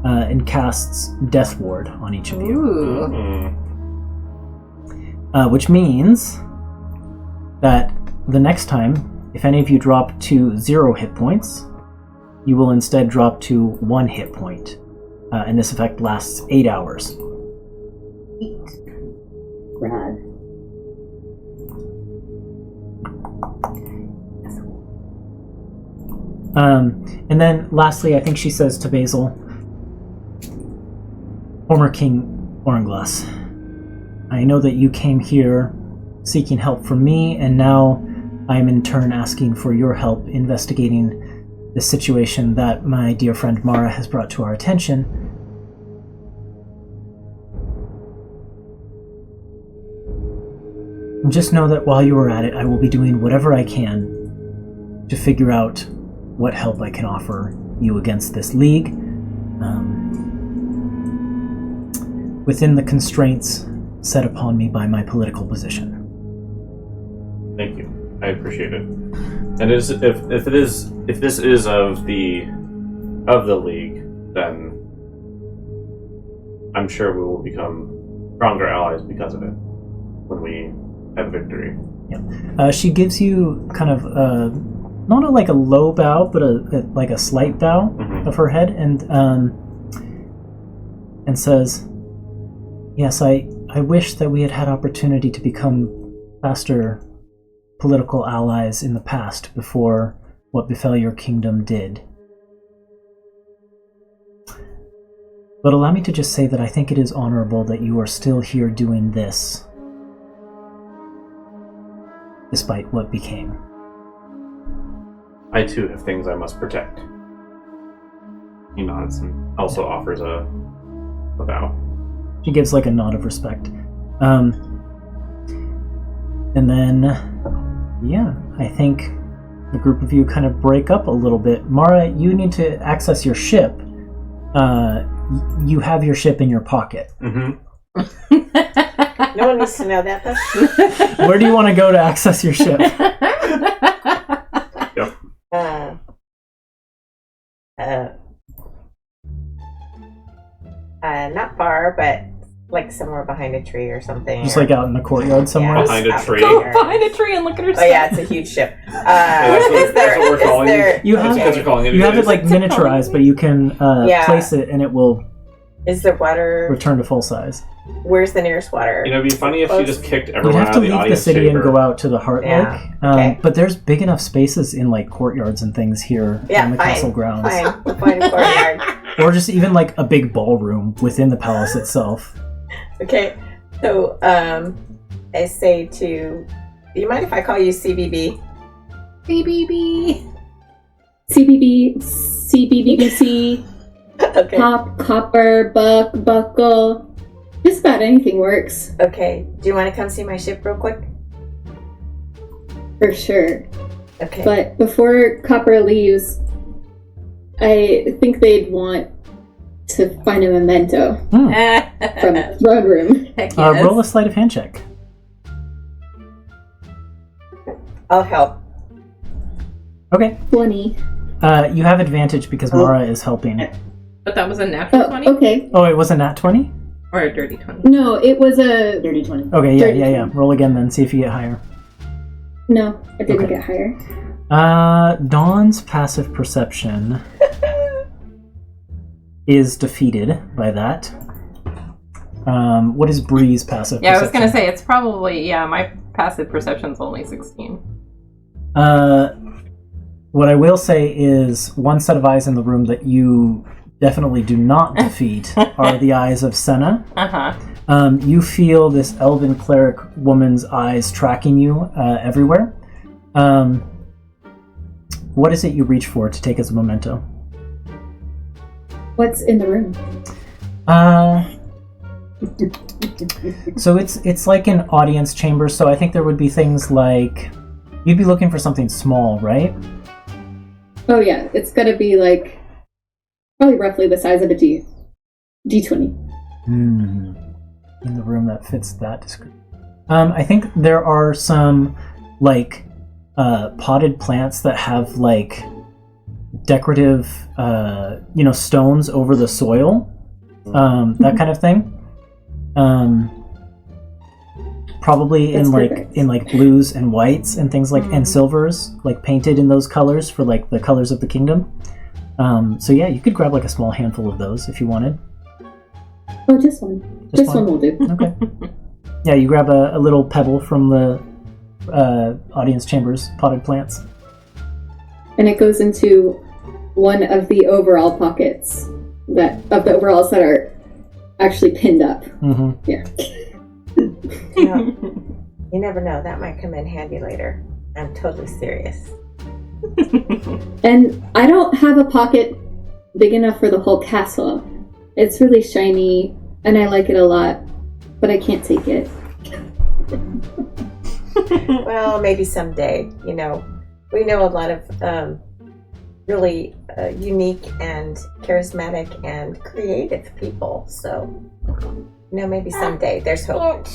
[SPEAKER 1] and casts Death Ward on each of you.
[SPEAKER 5] Ooh.
[SPEAKER 1] Which means that the next time, if any of you drop to 0 hit points, you will instead drop to 1 hit point. And this effect lasts 8 hours.
[SPEAKER 3] Rad.
[SPEAKER 1] And then lastly, I think she says to Bazel, former King Orenglas, I know that you came here seeking help from me, and now I am in turn asking for your help investigating the situation that my dear friend Mara has brought to our attention. And just know that while you are at it, I will be doing whatever I can to figure out what help I can offer you against this league, within the constraints set upon me by my political position.
[SPEAKER 6] Thank you. I appreciate it. And if this is of the league, then I'm sure we will become stronger allies because of it when we have victory.
[SPEAKER 1] Yeah. She gives you kind of not like a low bow, but like a slight bow of her head, and says, "Yes, I wish that we had opportunity to become faster political allies in the past before what befell your kingdom did. But allow me to just say that I think it is honorable that you are still here doing this. despite what became.
[SPEAKER 6] I too have things I must protect. He nods and also offers a bow.
[SPEAKER 1] She gives like a nod of respect. And then, yeah, I think the group of you kind of break up a little bit. Mara, you need to access your ship. You have your ship in your pocket.
[SPEAKER 6] Mm-hmm.
[SPEAKER 7] No one needs to know that, though.
[SPEAKER 1] Where do you want to go to access your ship?
[SPEAKER 6] Yep.
[SPEAKER 7] Not far, but like somewhere behind a tree or something.
[SPEAKER 1] Just like out in the courtyard somewhere?
[SPEAKER 7] Yeah,
[SPEAKER 6] Behind a
[SPEAKER 7] out
[SPEAKER 6] tree?
[SPEAKER 5] Go behind a tree and look at her.
[SPEAKER 7] Oh yeah, it's a huge ship.
[SPEAKER 6] That's what we're calling it.
[SPEAKER 1] You have,
[SPEAKER 6] That's what calling it.
[SPEAKER 1] you have it like miniaturized, but you can place it and it will
[SPEAKER 7] Is there water?
[SPEAKER 1] return to full size.
[SPEAKER 7] Where's the nearest water?
[SPEAKER 6] You know, it'd be funny if she just kicked
[SPEAKER 1] You'd
[SPEAKER 6] everyone
[SPEAKER 1] have
[SPEAKER 6] out
[SPEAKER 1] to
[SPEAKER 6] of the
[SPEAKER 1] leave the
[SPEAKER 6] audience
[SPEAKER 1] city
[SPEAKER 6] chamber.
[SPEAKER 1] and go out to the Heart
[SPEAKER 7] Yeah,
[SPEAKER 1] Lake.
[SPEAKER 7] okay.
[SPEAKER 1] But there's big enough spaces in like courtyards and things here
[SPEAKER 7] Yeah,
[SPEAKER 1] in the
[SPEAKER 7] fine,
[SPEAKER 1] castle grounds.
[SPEAKER 7] Fine courtyard.
[SPEAKER 1] Or just even like a big ballroom within the palace itself.
[SPEAKER 7] Okay, so I say to, do you mind if I call you CBB?
[SPEAKER 4] CBB. CBB. CBBBC.
[SPEAKER 7] Okay.
[SPEAKER 4] Pop, copper, buck, buckle. Just about anything works.
[SPEAKER 7] Okay. Do you want to come see my ship real quick?
[SPEAKER 4] For sure.
[SPEAKER 7] Okay.
[SPEAKER 4] But before Copper leaves, I think they'd want to find a memento from the throne room.
[SPEAKER 5] Heck yes.
[SPEAKER 1] Roll a sleight of hand check.
[SPEAKER 7] I'll help.
[SPEAKER 1] Okay.
[SPEAKER 4] 20.
[SPEAKER 1] You have advantage because Mara is helping.
[SPEAKER 5] But that was a natural 20?
[SPEAKER 4] Okay.
[SPEAKER 1] Oh, it was a nat 20?
[SPEAKER 5] Or a dirty 20?
[SPEAKER 4] No, it was a...
[SPEAKER 3] Dirty 20.
[SPEAKER 1] Okay, yeah,
[SPEAKER 4] Dirty
[SPEAKER 1] yeah, yeah.
[SPEAKER 4] 20.
[SPEAKER 1] Roll again then, see if you get higher.
[SPEAKER 4] No, I didn't
[SPEAKER 1] Okay.
[SPEAKER 4] get higher.
[SPEAKER 1] Dawn's passive perception is defeated by that. What is Bree's passive
[SPEAKER 5] Yeah, I
[SPEAKER 1] perception?
[SPEAKER 5] was gonna say, it's probably, my passive perception's only 16.
[SPEAKER 1] What I will say is one set of eyes in the room that you definitely do not defeat are the eyes of Senna.
[SPEAKER 5] Uh-huh.
[SPEAKER 1] You feel this elven cleric woman's eyes tracking you everywhere. What is it you reach for to take as a memento?
[SPEAKER 4] What's in the room?
[SPEAKER 1] So it's like an audience chamber, so I think there would be things like... You'd be looking for something small, right?
[SPEAKER 4] Oh yeah, it's gotta be like... Probably roughly the size of a D20.
[SPEAKER 1] In the room that fits that description. I think there are some, like, potted plants that have, like, decorative, stones over the soil. That kind of thing. Probably
[SPEAKER 4] That's
[SPEAKER 1] in
[SPEAKER 4] perfect.
[SPEAKER 1] like blues and whites and things like and silvers, like painted in those colors for like the colors of the kingdom. So yeah, you could grab like a small handful of those if you wanted.
[SPEAKER 4] Oh, just one. Just one will do.
[SPEAKER 1] Okay. Yeah, you grab a little pebble from the audience chamber's potted plants.
[SPEAKER 4] And it goes into one of the overall pockets of the overalls that are actually pinned up.
[SPEAKER 1] Mm-hmm.
[SPEAKER 4] Yeah.
[SPEAKER 7] You never know. That might come in handy later. I'm totally serious.
[SPEAKER 4] And I don't have a pocket big enough for the whole castle. It's really shiny, and I like it a lot, but I can't take it.
[SPEAKER 7] Well, maybe someday. We know a lot of really unique and charismatic and creative people. So, maybe someday. There's hope.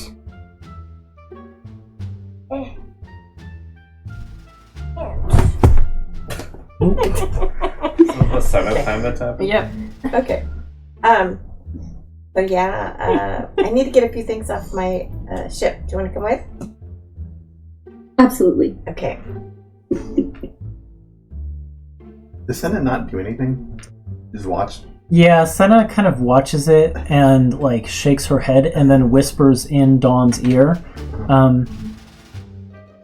[SPEAKER 6] The seventh time that's happened?
[SPEAKER 5] Yep.
[SPEAKER 7] Okay. So yeah, I need to get a few things off my ship. Do you want to come with?
[SPEAKER 4] Absolutely.
[SPEAKER 7] Okay.
[SPEAKER 2] Does Senna not do anything? Just watch?
[SPEAKER 1] Yeah, Senna kind of watches it and like shakes her head and then whispers in Dawn's ear.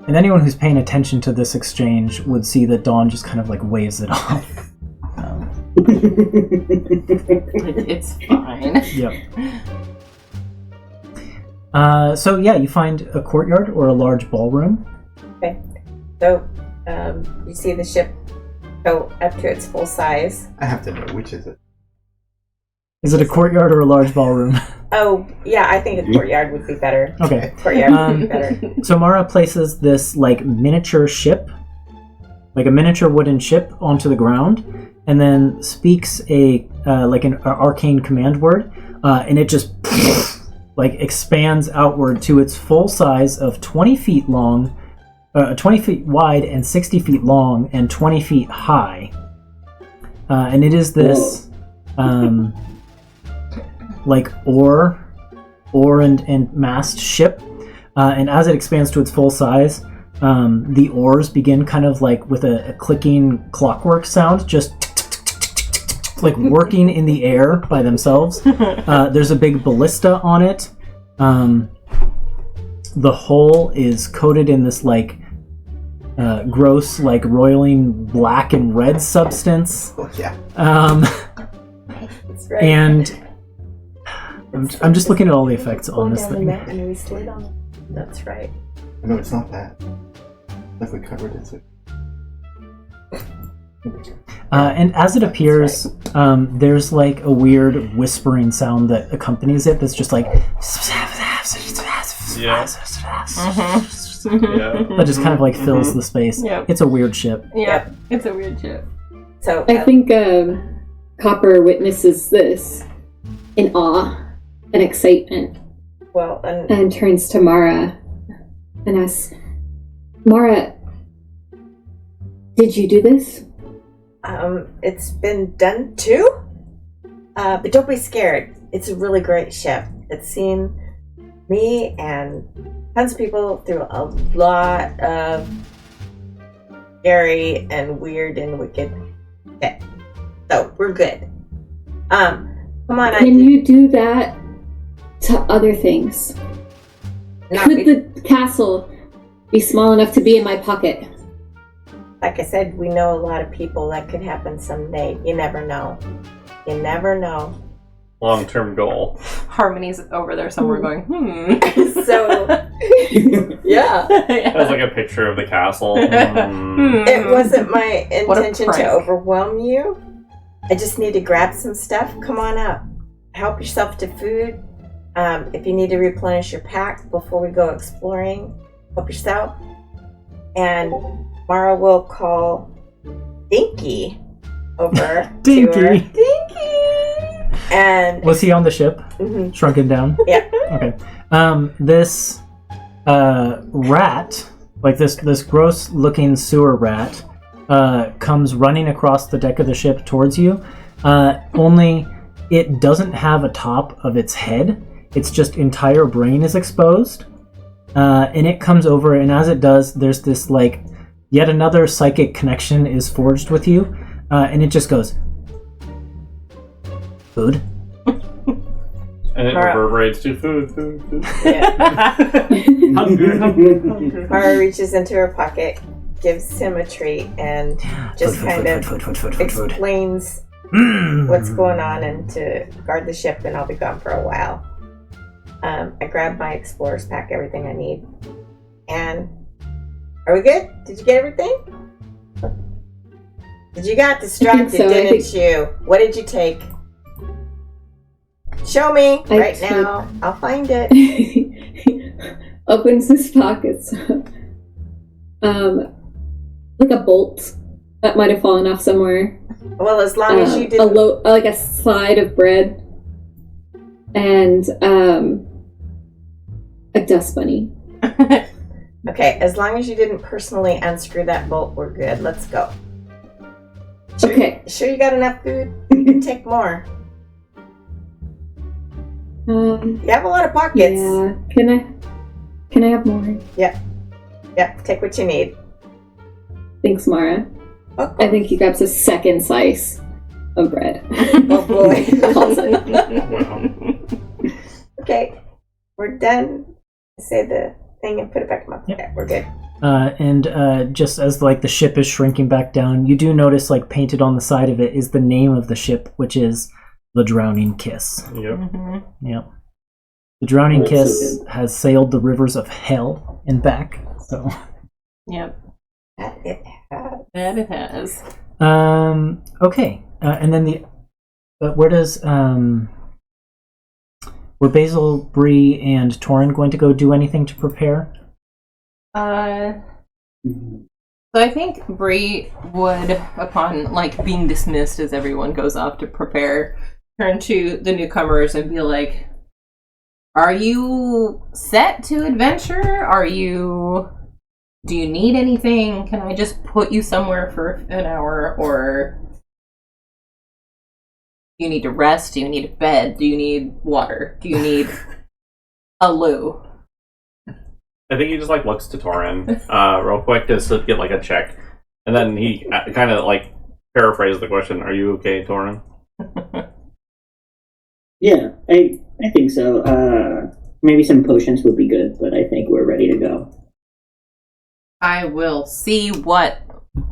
[SPEAKER 1] And anyone who's paying attention to this exchange would see that Dawn just kind of like waves it off.
[SPEAKER 5] It's fine.
[SPEAKER 1] Yep. So yeah, you find a courtyard or a large ballroom.
[SPEAKER 7] So, you see the ship go up to its full size.
[SPEAKER 2] I have to know, which is it?
[SPEAKER 1] Is it a courtyard or a large ballroom?
[SPEAKER 7] Oh, yeah, I think a courtyard would be better.
[SPEAKER 1] Okay.
[SPEAKER 7] Courtyard would be better.
[SPEAKER 1] So Mara places this like miniature ship, like a miniature wooden ship, onto the ground, and then speaks a like an arcane command word, and it just like expands outward to its full size of 20 feet long, 20 feet wide, and 60 feet long, and 20 feet high. And it is this like oar and mast ship, and as it expands to its full size, the oars begin kind of like with a clicking clockwork sound, just like working in the air by themselves. There's a big ballista on it. The hull is coated in this like gross, like roiling black and red substance.
[SPEAKER 2] Oh, yeah.
[SPEAKER 7] That's right.
[SPEAKER 1] And I'm just looking at all the effects on this
[SPEAKER 7] down the
[SPEAKER 1] thing.
[SPEAKER 7] mountain, we slid on it. That's right.
[SPEAKER 2] No, it's not that. Like we covered it. So.
[SPEAKER 1] And as it appears, there's like a weird whispering sound that accompanies it that's just like...
[SPEAKER 6] Yeah.
[SPEAKER 1] That just kind of like fills the space.
[SPEAKER 5] Yep.
[SPEAKER 1] It's a weird ship.
[SPEAKER 5] Yep. It's a weird ship.
[SPEAKER 7] So,
[SPEAKER 4] I think Copper witnesses this in awe and excitement
[SPEAKER 7] well,
[SPEAKER 4] and turns to Mara and asks, Mara, did you do this?
[SPEAKER 7] it's been done too. But don't be scared. It's a really great ship. It's seen me and tons of people through a lot of scary and weird and wicked shit. So we're good. Come on.
[SPEAKER 4] Can you do that to other things? Could the castle be small enough to be in my pocket?
[SPEAKER 7] Like I said, we know a lot of people. That could happen someday. You never know. You never know.
[SPEAKER 6] Long-term goal.
[SPEAKER 5] Harmony's over there somewhere going,
[SPEAKER 7] So, yeah.
[SPEAKER 6] That was like a picture of the castle.
[SPEAKER 7] It wasn't my
[SPEAKER 5] What a
[SPEAKER 7] intention to
[SPEAKER 5] prank.
[SPEAKER 7] overwhelm you. I just need to grab some stuff. Come on up. Help yourself to food. If you need to replenish your pack before we go exploring, help yourself. And Mara will call Dinky over
[SPEAKER 1] Dinky.
[SPEAKER 7] to her. Dinky! And
[SPEAKER 1] Was he on the ship?
[SPEAKER 7] mhm.
[SPEAKER 1] Shrunken down?
[SPEAKER 7] Yeah.
[SPEAKER 1] Okay. This rat, like this gross-looking sewer rat, comes running across the deck of the ship towards you. Only it doesn't have a top of its head. Its just entire brain is exposed. And it comes over, and as it does, there's this, like, yet another psychic connection is forged with you. And it just goes, food.
[SPEAKER 6] And it
[SPEAKER 7] Mara.
[SPEAKER 6] reverberates to food.
[SPEAKER 7] Yeah.
[SPEAKER 6] Hunger.
[SPEAKER 7] Mara reaches into her pocket, gives him a treat, and just kind of
[SPEAKER 1] food.
[SPEAKER 7] explains what's going on and to guard the ship, and I'll be gone for a while. I grab my explorer's pack, everything I need. And are we good? Did you get everything? You got distracted,
[SPEAKER 4] so.
[SPEAKER 7] didn't you? What did you take? Show me
[SPEAKER 4] I
[SPEAKER 7] right
[SPEAKER 4] took-
[SPEAKER 7] now. I'll find it.
[SPEAKER 4] Opens his pockets. Like a bolt that might have fallen off somewhere.
[SPEAKER 7] Well, as long as you didn't.
[SPEAKER 4] Like a slide of bread, and a dust bunny.
[SPEAKER 7] Okay, as long as you didn't personally unscrew that bolt, we're good. Let's go. Sure,
[SPEAKER 4] Okay.
[SPEAKER 7] Sure you got enough food? You can take more. You have a lot of pockets.
[SPEAKER 4] Yeah. Can I have more?
[SPEAKER 7] Yep, take what you need.
[SPEAKER 4] Thanks, Mara. I think he grabs a second slice of bread.
[SPEAKER 7] Oh boy.
[SPEAKER 4] Calls it.
[SPEAKER 6] Wow.
[SPEAKER 7] Okay, we're done. Say the thing and put it back in my pocket. We're good.
[SPEAKER 1] And just as like the ship is shrinking back down, you do notice like painted on the side of it is the name of the ship, which is the Drowning Kiss.
[SPEAKER 6] Yep.
[SPEAKER 1] Yep. The Drowning
[SPEAKER 3] That's so
[SPEAKER 1] Kiss has sailed the rivers of hell and back. So
[SPEAKER 5] Yep.
[SPEAKER 7] That it has.
[SPEAKER 5] That it has.
[SPEAKER 1] Okay. And then where does were Bazel, Bree, and Torinn going to go do anything to prepare?
[SPEAKER 5] So I think Bree would, upon being dismissed as everyone goes off to prepare, turn to the newcomers and be like, "Are you set to adventure? Do you need anything? Can I just put you somewhere for an hour? Or do you need to rest? Do you need a bed? Do you need water? Do you need a loo?"
[SPEAKER 6] I think he just looks to Torinn real quick just to get a check, and then he kind of paraphrases the question. Are you okay, Torinn?
[SPEAKER 3] Yeah, I think so. Maybe some potions would be good, but I think we're ready to go.
[SPEAKER 5] I will see what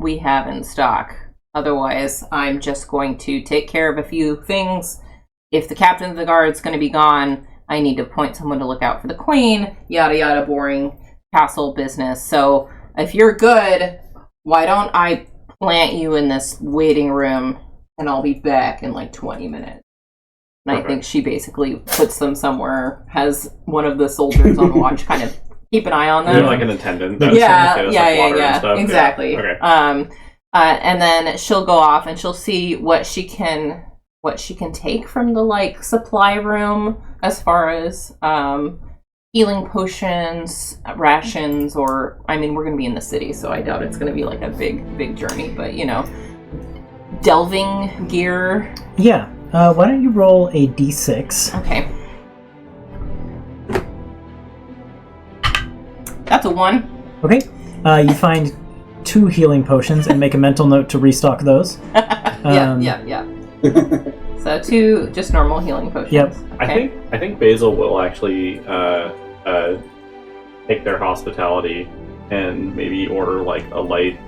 [SPEAKER 5] we have in stock. Otherwise, I'm just going to take care of a few things. If the captain of the guard's going to be gone, I need to appoint someone to look out for the queen. Yada yada, boring castle business. So if you're good, why don't I plant you in this waiting room, and I'll be back in 20 minutes. And I think she basically puts them somewhere, has one of the soldiers on watch kind of keep an eye on them.
[SPEAKER 6] You're like an attendant.
[SPEAKER 5] Yeah. Exactly.
[SPEAKER 6] Yeah. Okay.
[SPEAKER 5] And then she'll go off and she'll see what she can take from the supply room as far as healing potions, rations, or we're going to be in the city, so I doubt it's going to be a big journey. But delving gear.
[SPEAKER 1] Yeah. Why don't you roll a d6?
[SPEAKER 5] Okay. That's a 1.
[SPEAKER 1] Okay. You find 2 healing potions and make a mental note to restock those.
[SPEAKER 5] Yeah. So 2 just normal healing potions.
[SPEAKER 1] Yep.
[SPEAKER 5] Okay.
[SPEAKER 6] I think Bazel will actually take their hospitality and maybe order a light,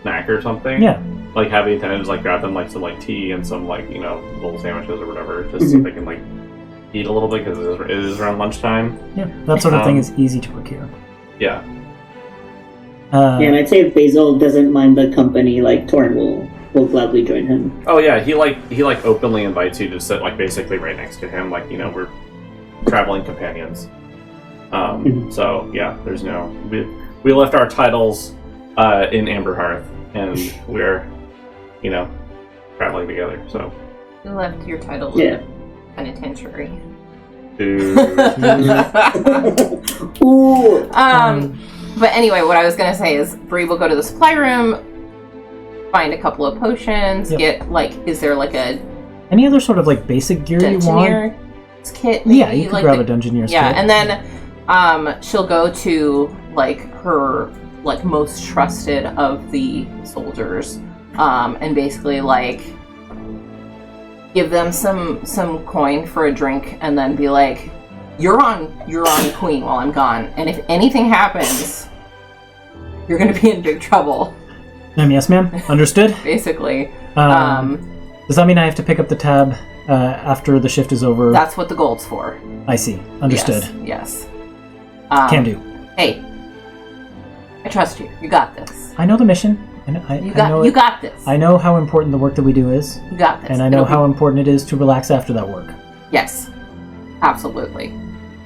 [SPEAKER 6] snack or something.
[SPEAKER 1] Yeah.
[SPEAKER 6] Have the attendants grab them some tea and some little sandwiches or whatever, just so they can eat a little bit because it is around lunchtime.
[SPEAKER 1] Yeah, that sort of thing is easy to procure.
[SPEAKER 6] Yeah.
[SPEAKER 3] And I'd say if Bazel doesn't mind the company, Torinn will gladly join him.
[SPEAKER 6] Oh yeah, he openly invites you to sit basically right next to him, we're traveling companions. So yeah, there's we left our titles in Amberhearth, and we're traveling together. So
[SPEAKER 5] You left your title in the penitentiary.
[SPEAKER 3] Ooh.
[SPEAKER 5] But anyway, what I was gonna say is Bree will go to the supply room, find a couple of potions, get is there a
[SPEAKER 1] any other sort of basic gear you want?
[SPEAKER 5] Dungeoneer's kit? Maybe?
[SPEAKER 1] Yeah, you could grab a Dungeoneer's kit.
[SPEAKER 5] Yeah, and then she'll go to her most trusted of the soldiers, and basically give them some coin for a drink, and then be like, You're on queen while I'm gone, and if anything happens, you're going to be in big trouble.
[SPEAKER 1] Yes, ma'am. Understood.
[SPEAKER 5] Basically.
[SPEAKER 1] Does that mean I have to pick up the tab after the shift is over?
[SPEAKER 5] That's what the gold's for.
[SPEAKER 1] I see. Understood.
[SPEAKER 5] Yes.
[SPEAKER 1] Can do.
[SPEAKER 5] Hey, I trust you. You got this.
[SPEAKER 1] I know the mission.
[SPEAKER 5] You got this.
[SPEAKER 1] I know how important the work that we do is.
[SPEAKER 5] You got this.
[SPEAKER 1] And I know how important it is to relax after that work.
[SPEAKER 5] Yes. Absolutely.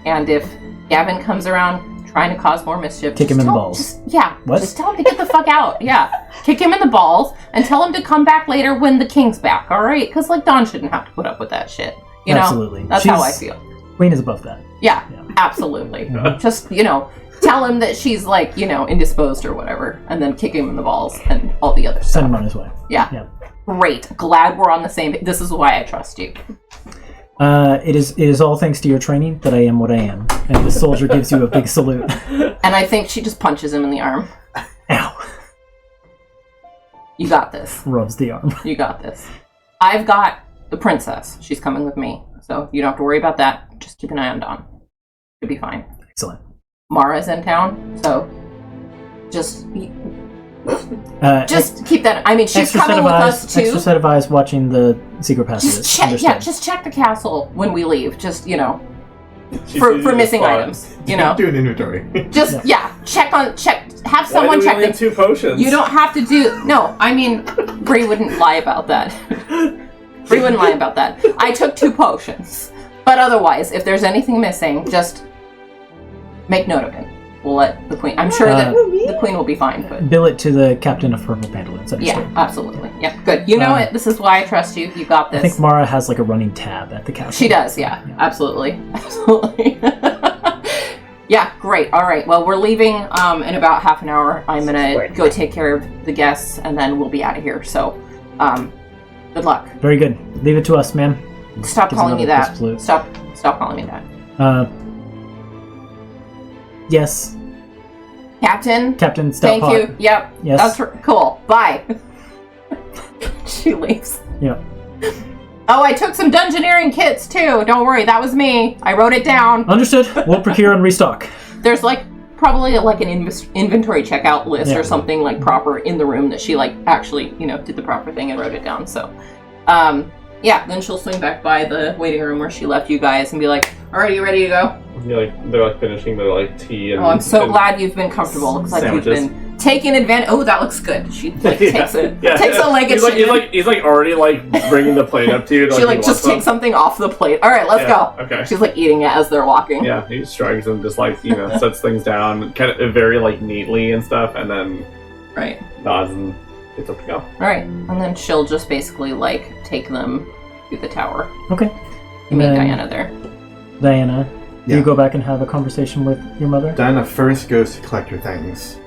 [SPEAKER 5] And if Gavin comes around trying to cause more mischief,
[SPEAKER 1] kick him in the balls.
[SPEAKER 5] What? Just tell him to get the fuck out. Yeah. Kick him in the balls and tell him to come back later when the king's back, alright? Because, Dawn shouldn't have to put up with that shit. You know?
[SPEAKER 1] Absolutely.
[SPEAKER 5] That's how I feel.
[SPEAKER 1] Queen is above that.
[SPEAKER 5] Yeah. Absolutely. Just, tell him that she's, indisposed or whatever, and then kick him in the balls and all the other stuff.
[SPEAKER 1] Send him on his way.
[SPEAKER 5] Yeah. Great. Glad we're on the same. This is why I trust you.
[SPEAKER 1] It is all thanks to your training that I am what I am. And the soldier gives you a big salute.
[SPEAKER 5] And I think she just punches him in the arm.
[SPEAKER 1] Ow.
[SPEAKER 5] You got this.
[SPEAKER 1] Rubs the arm.
[SPEAKER 5] You got this. I've got the princess. She's coming with me. So you don't have to worry about that. Just keep an eye on Dawn. She'll be fine.
[SPEAKER 1] Excellent.
[SPEAKER 5] Mara's in town, so just keep that. I mean, she's coming with us too.
[SPEAKER 1] Extra set of eyes watching the secret passages.
[SPEAKER 5] Just check the castle when we leave. Just for missing items. You know,
[SPEAKER 2] do an inventory.
[SPEAKER 5] just check. Have someone check
[SPEAKER 6] them. 2 potions.
[SPEAKER 5] You don't have to do. No, I mean, Bree wouldn't lie about that. Bree wouldn't lie about that. I took 2 potions, but otherwise, if there's anything missing, just make note of it. We'll let the queen. I'm sure that the queen will be fine. But
[SPEAKER 1] bill it to the captain of purple pantaloons.
[SPEAKER 5] yeah, absolutely. Yeah, good. You know it. This is why I trust you. You got this.
[SPEAKER 1] I think Mara has like a running tab at the castle.
[SPEAKER 5] She does. Yeah. Absolutely. Absolutely. Yeah, great. All right. Well, we're leaving in about half an hour. I'm gonna go take care of the guests, and then we'll be out of here. So, good luck.
[SPEAKER 1] Very good. Leave it to us, ma'am.
[SPEAKER 5] Stop calling me that. Stop calling me that.
[SPEAKER 1] Yes.
[SPEAKER 5] Captain,
[SPEAKER 1] stop.
[SPEAKER 5] Thank you. Yep.
[SPEAKER 1] Yes.
[SPEAKER 5] That's cool. Bye. She leaves.
[SPEAKER 1] Yeah.
[SPEAKER 5] Oh, I took some dungeoneering kits too. Don't worry, that was me. I wrote it down.
[SPEAKER 1] Understood. We'll procure and restock.
[SPEAKER 5] There's probably an inventory checkout list or something proper in the room that she actually did the proper thing and wrote it down. So, then she'll swing back by the waiting room where she left you guys and be like, "All right, you ready to go?"
[SPEAKER 6] They're finishing their tea and.
[SPEAKER 5] Oh, I'm so glad you've been comfortable. Looks like you've been taking advantage. Oh, that looks good. She takes a leg at
[SPEAKER 6] He's already bringing the plate up to you.
[SPEAKER 5] She just takes something off the plate. All right, let's go.
[SPEAKER 6] Okay.
[SPEAKER 5] She's eating it as they're walking.
[SPEAKER 6] Yeah, he shrugs and just sets things down kind of very neatly and stuff, and then nods and it's up to go.
[SPEAKER 5] All right, and then she'll just basically take them to the tower.
[SPEAKER 1] Okay.
[SPEAKER 5] You meet Diana there.
[SPEAKER 1] Diana, you go back and have a conversation with your mother?
[SPEAKER 2] Diana first goes to collect her things.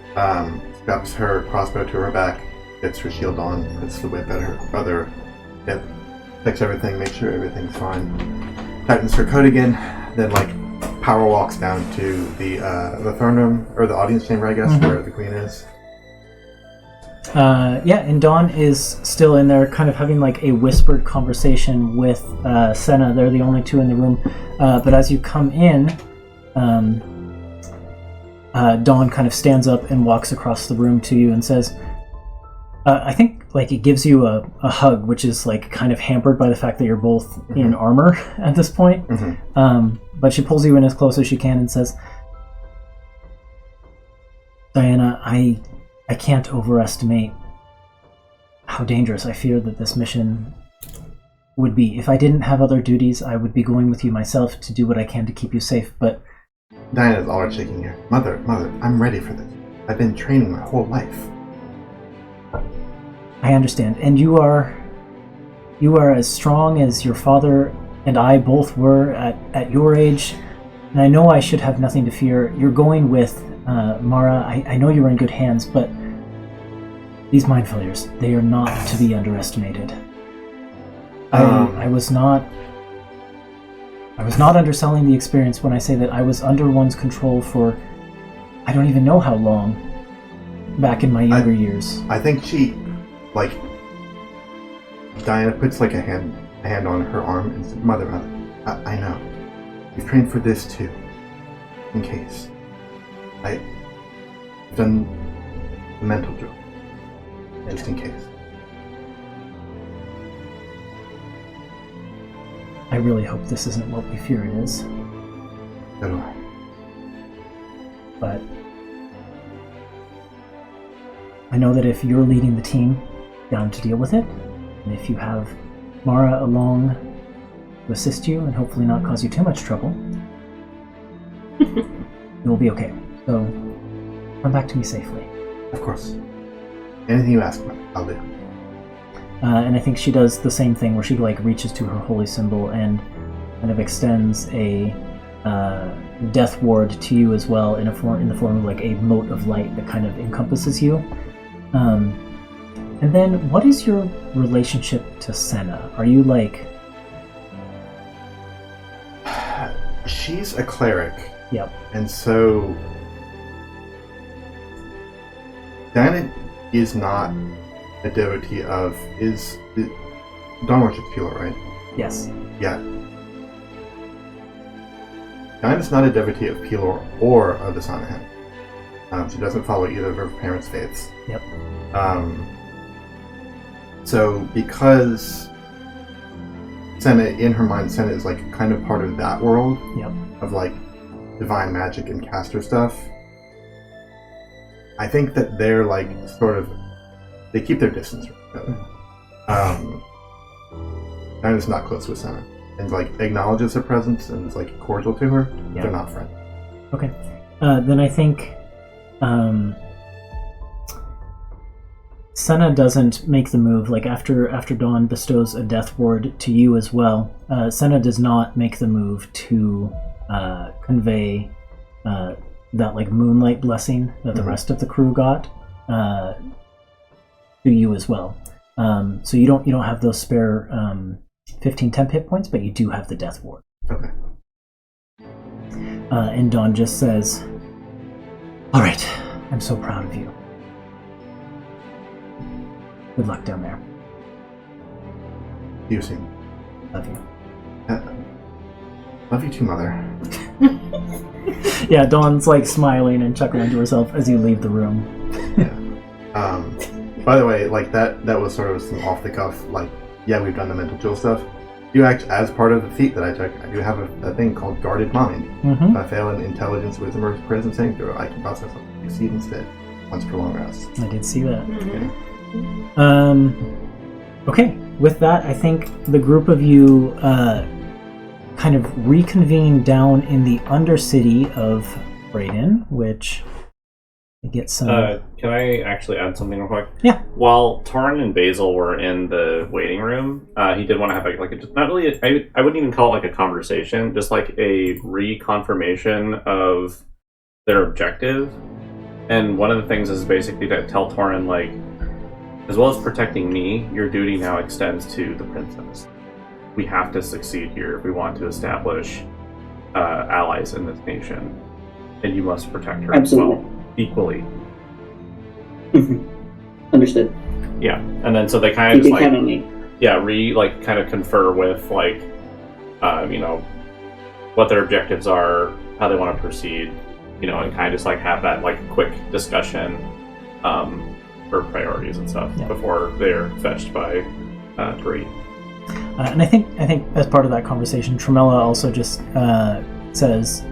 [SPEAKER 2] Straps her crossbow to her back, gets her shield on, puts the whip at her other hip, checks everything, makes sure everything's fine, tightens her coat again, then power walks down to the throne room, or the audience chamber, I guess, where the queen is.
[SPEAKER 1] And Dawn is still in there kind of having a whispered conversation with Senna. They're the only two in the room. But as you come in, Dawn kind of stands up and walks across the room to you and says, I think it gives you a hug, which is kind of hampered by the fact that you're both in armor at this point. But she pulls you in as close as she can and says, Diana, I can't overestimate how dangerous I fear that this mission would be. If I didn't have other duties, I would be going with you myself to do what I can to keep you safe, but...
[SPEAKER 2] Diana's always shaking her. Mother, I'm ready for this. I've been training my whole life.
[SPEAKER 1] I understand. And you are as strong as your father and I both were at your age, and I know I should have nothing to fear. You're going with Mara. I know you're in good hands, but these mind flayers, they are not to be underestimated. I was not underselling the experience when I say that I was under one's control for I don't even know how long back in my younger years.
[SPEAKER 2] I think she Diana puts a hand on her arm and says, Mother, I know. You've trained for this too. In case. I've done the mental drill. Just in case.
[SPEAKER 1] I really hope this isn't what we fear it is.
[SPEAKER 2] So do I.
[SPEAKER 1] But I know that if you're leading the team down to deal with it, and if you have Mara along to assist you and hopefully not cause you too much trouble, you'll be okay. So come back to me safely.
[SPEAKER 2] Of course. Anything you ask about, I'll do.
[SPEAKER 1] And I think she does the same thing where she reaches to her holy symbol and kind of extends a death ward to you as well in the form of a mote of light that kind of encompasses you. And then, what is your relationship to Senna? Are you
[SPEAKER 2] She's a cleric.
[SPEAKER 1] Yep.
[SPEAKER 2] And so Diana is not a devotee of Dawn worships Pure, right?
[SPEAKER 1] Yes.
[SPEAKER 2] Yeah. Diana's not a devotee of Pure or of the Sanahan. She doesn't follow either of her parents' faiths.
[SPEAKER 1] Yep.
[SPEAKER 2] So because Senna, in her mind, Senna is kind of part of that world.
[SPEAKER 1] Yep.
[SPEAKER 2] of like divine magic and caster stuff, I think that they're like sort of, they keep their distance from each other. I'm just not close with Senna, and like acknowledges her presence and is like cordial to her.
[SPEAKER 1] Yeah.
[SPEAKER 2] They're not friends.
[SPEAKER 1] Okay. Then I think Senna doesn't make the move. Like after Dawn bestows a death ward to you as well, Senna does not make the move to convey that like moonlight blessing that the rest of the crew got to you as well. So you don't have those spare 15 temp hit points, but you do have the death ward.
[SPEAKER 2] Okay.
[SPEAKER 1] And Dawn just says, "All right, I'm so proud of you. Good luck down there.
[SPEAKER 2] You soon.
[SPEAKER 1] Love you."
[SPEAKER 2] Love you too, Mother.
[SPEAKER 1] Yeah, Dawn's like smiling and chuckling to herself as you leave the room.
[SPEAKER 2] Yeah. By the way, like that was sort of some off the cuff. Like, yeah, we've done the mental chill stuff. You actually, as part of the feat that I took, I do have a thing called Guarded Mind.
[SPEAKER 1] Mm-hmm.
[SPEAKER 2] If I fail in intelligence, wisdom, or presence saving throw, I can process something to succeed instead. Once per long rest.
[SPEAKER 1] I did see that.
[SPEAKER 2] Okay.
[SPEAKER 1] Okay, with that, I think the group of you kind of reconvene down in the Undercity of Freydin, which I get some...
[SPEAKER 6] Can I actually add something real quick?
[SPEAKER 1] Yeah.
[SPEAKER 6] While Torinn and Bazel were in the waiting room, he did want to have like a, not really, I wouldn't even call it like a conversation, just like a reconfirmation of their objective. And one of the things is basically to tell Torinn, like, as well as protecting me, your duty now extends to the princess. We have to succeed here if we want to establish allies in this nation. And you must protect her
[SPEAKER 3] Absolutely.
[SPEAKER 6] as well, equally.
[SPEAKER 3] Understood.
[SPEAKER 6] Yeah, and then so they kind
[SPEAKER 3] You
[SPEAKER 6] of just
[SPEAKER 3] can count
[SPEAKER 6] like,
[SPEAKER 3] on me.
[SPEAKER 6] yeah, kind of confer with like, what their objectives are, how they want to proceed, and kind of just like have that like quick discussion for priorities and stuff before they're fetched by Torinn.
[SPEAKER 1] And I think as part of that conversation, Tremella also just says,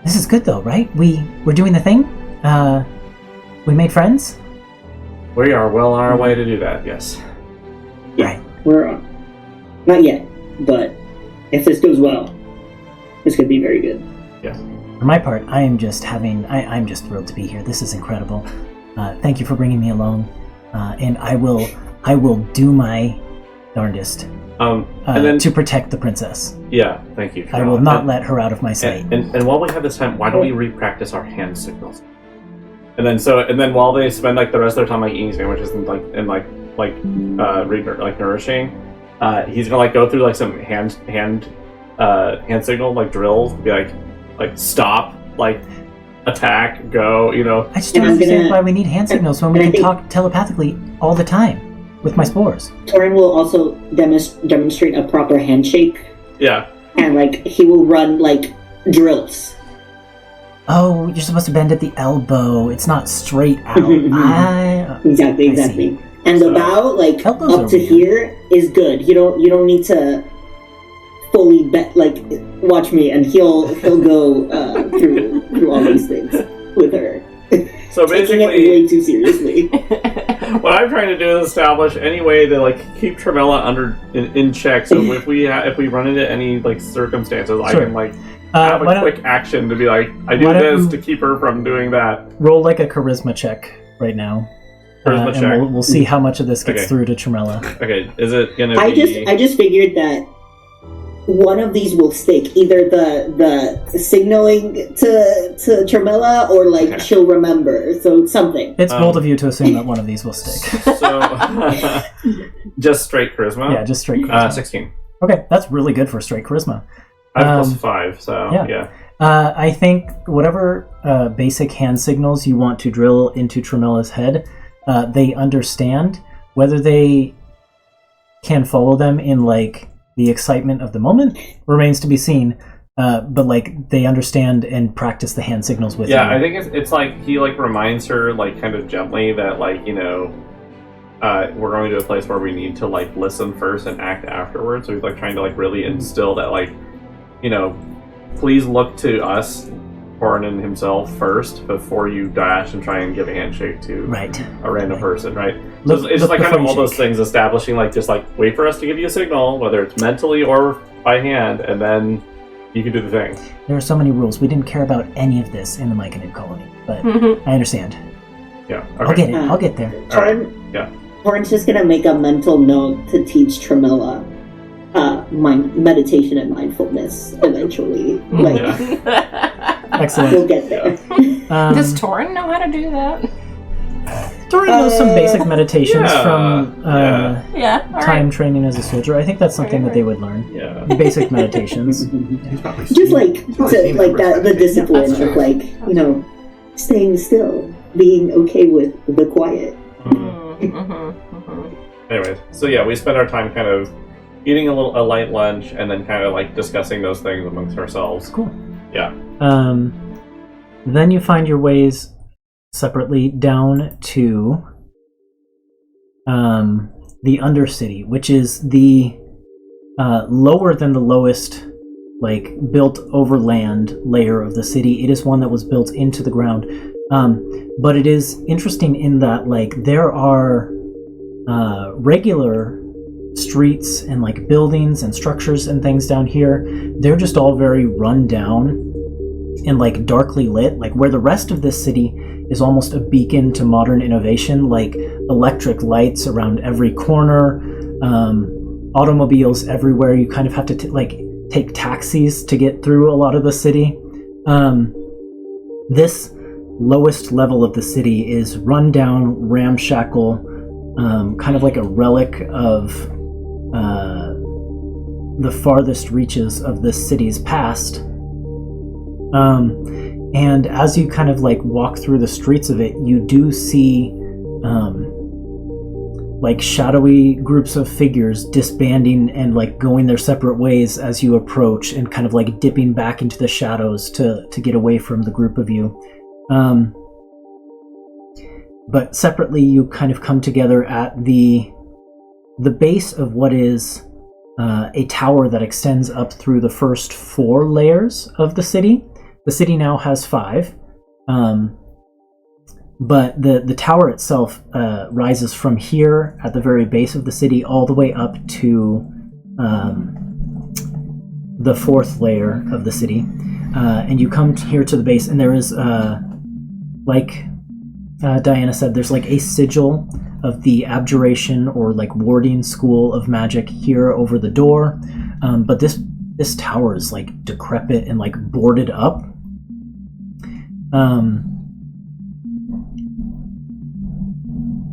[SPEAKER 1] "This is good though, right? We're doing the thing. We made friends.
[SPEAKER 6] We are well on our way to do that. Yes.
[SPEAKER 1] Right.
[SPEAKER 3] We're not yet, but if this goes well, this could be very good."
[SPEAKER 6] Yes.
[SPEAKER 1] For my part, I'm just thrilled to be here. This is incredible. Thank you for bringing me along, and I will do my darndest
[SPEAKER 6] And then
[SPEAKER 1] to protect the princess.
[SPEAKER 6] yeah, thank you.
[SPEAKER 1] I will not let her out of my sight.
[SPEAKER 6] And while we have this time, why don't we re-practice our hand signals? And then while they spend like the rest of their time like eating sandwiches and nourishing, he's gonna like go through like some hand signal like drills, be like stop, like attack, go,
[SPEAKER 1] I just don't understand why we need hand signals when we can talk telepathically all the time with my spores.
[SPEAKER 3] Torinn will also demonstrate a proper handshake,
[SPEAKER 6] Yeah.
[SPEAKER 3] and like he will run like drills.
[SPEAKER 1] Oh, you're supposed to bend at the elbow. It's not straight out.
[SPEAKER 3] Exactly. And the bow, like
[SPEAKER 1] Elbows
[SPEAKER 3] up
[SPEAKER 1] are
[SPEAKER 3] to
[SPEAKER 1] weird.
[SPEAKER 3] here, is good. You don't need to fully watch me, and he'll go through all these things with her.
[SPEAKER 6] So
[SPEAKER 3] Taking it
[SPEAKER 6] basically,
[SPEAKER 3] way too seriously.
[SPEAKER 6] what I'm trying to do is establish any way to like keep Tremella in check. So if we run into any like circumstances, I
[SPEAKER 1] Sure.
[SPEAKER 6] can like have a quick action to be like, I do this to keep her from doing that.
[SPEAKER 1] Roll like a charisma check right now.
[SPEAKER 6] Charisma check.
[SPEAKER 1] And we'll see how much of this gets
[SPEAKER 6] Okay.
[SPEAKER 1] through to Tremella.
[SPEAKER 6] Okay, is it gonna
[SPEAKER 3] I
[SPEAKER 6] be?
[SPEAKER 3] just figured that one of these will stick. Either the signaling to Tremella, or like
[SPEAKER 6] Okay.
[SPEAKER 3] she'll remember. So something.
[SPEAKER 1] It's bold of you to assume that one of these will stick.
[SPEAKER 6] So just straight charisma.
[SPEAKER 1] Yeah, just straight charisma.
[SPEAKER 6] 16.
[SPEAKER 1] Okay, that's really good for straight charisma.
[SPEAKER 6] I have +5, so yeah.
[SPEAKER 1] I think whatever basic hand signals you want to drill into Tremella's head, they understand. Whether they can follow them in like the excitement of the moment remains to be seen. But like they understand and practice the hand signals with you.
[SPEAKER 6] Yeah, I think it's like he like reminds her like kind of gently that like we're going to a place where we need to like listen first and act afterwards. So he's like trying to like really instill that like please look to us, Torinn himself, first before you dash and try and give a handshake to a random person, right? So it's just like kind of all those things establishing, like, just like, wait for us to give you a signal, whether it's mentally or by hand, and then you can do the thing.
[SPEAKER 1] There are so many rules. We didn't care about any of this in the Myconid colony, but I understand.
[SPEAKER 6] Yeah, okay.
[SPEAKER 1] I'll get it. I'll get there.
[SPEAKER 3] Torrin's just gonna make a mental note to teach Tremella meditation and mindfulness eventually.
[SPEAKER 1] Excellent.
[SPEAKER 3] We'll get there.
[SPEAKER 5] Does Torinn know how to do that?
[SPEAKER 1] Torinn knows some basic meditations from time
[SPEAKER 5] right.
[SPEAKER 1] training as a soldier. I think that's something that they would learn.
[SPEAKER 6] Yeah.
[SPEAKER 1] Basic meditations.
[SPEAKER 3] Just the discipline of, like, you know, staying still, being okay with the quiet.
[SPEAKER 6] Anyways, so yeah, we spend our time kind of eating a light lunch and then kind of like discussing those things amongst ourselves.
[SPEAKER 1] Cool.
[SPEAKER 6] Yeah.
[SPEAKER 1] Then you find your ways separately down to the Undercity, which is the lower than the lowest, like, built over land layer of the city. It is one that was built into the ground. But it is interesting in that, like, there are regular streets and, like, buildings and structures and things down here. They're just all very run down and, like, darkly lit. Like, where the rest of this city is almost a beacon to modern innovation, like electric lights around every corner, automobiles everywhere. You kind of have to take taxis to get through a lot of the city. This lowest level of the city is run down, ramshackle, kind of like a relic of the farthest reaches of this city's past. And as you kind of, like, walk through the streets of it, you do see like shadowy groups of figures disbanding and, like, going their separate ways as you approach, and kind of, like, dipping back into the shadows to get away from the group of you. But separately, you kind of come together at the base of what is a tower that extends up through the first 4 layers of the city. The city now has 5, but the tower itself rises from here at the very base of the city all the way up to the 4th layer of the city. And you come here to the base, and there is, like Diana said, there's, like, a sigil of the abjuration or, like, warding school of magic here over the door. But this tower is, like, decrepit and, like, boarded up.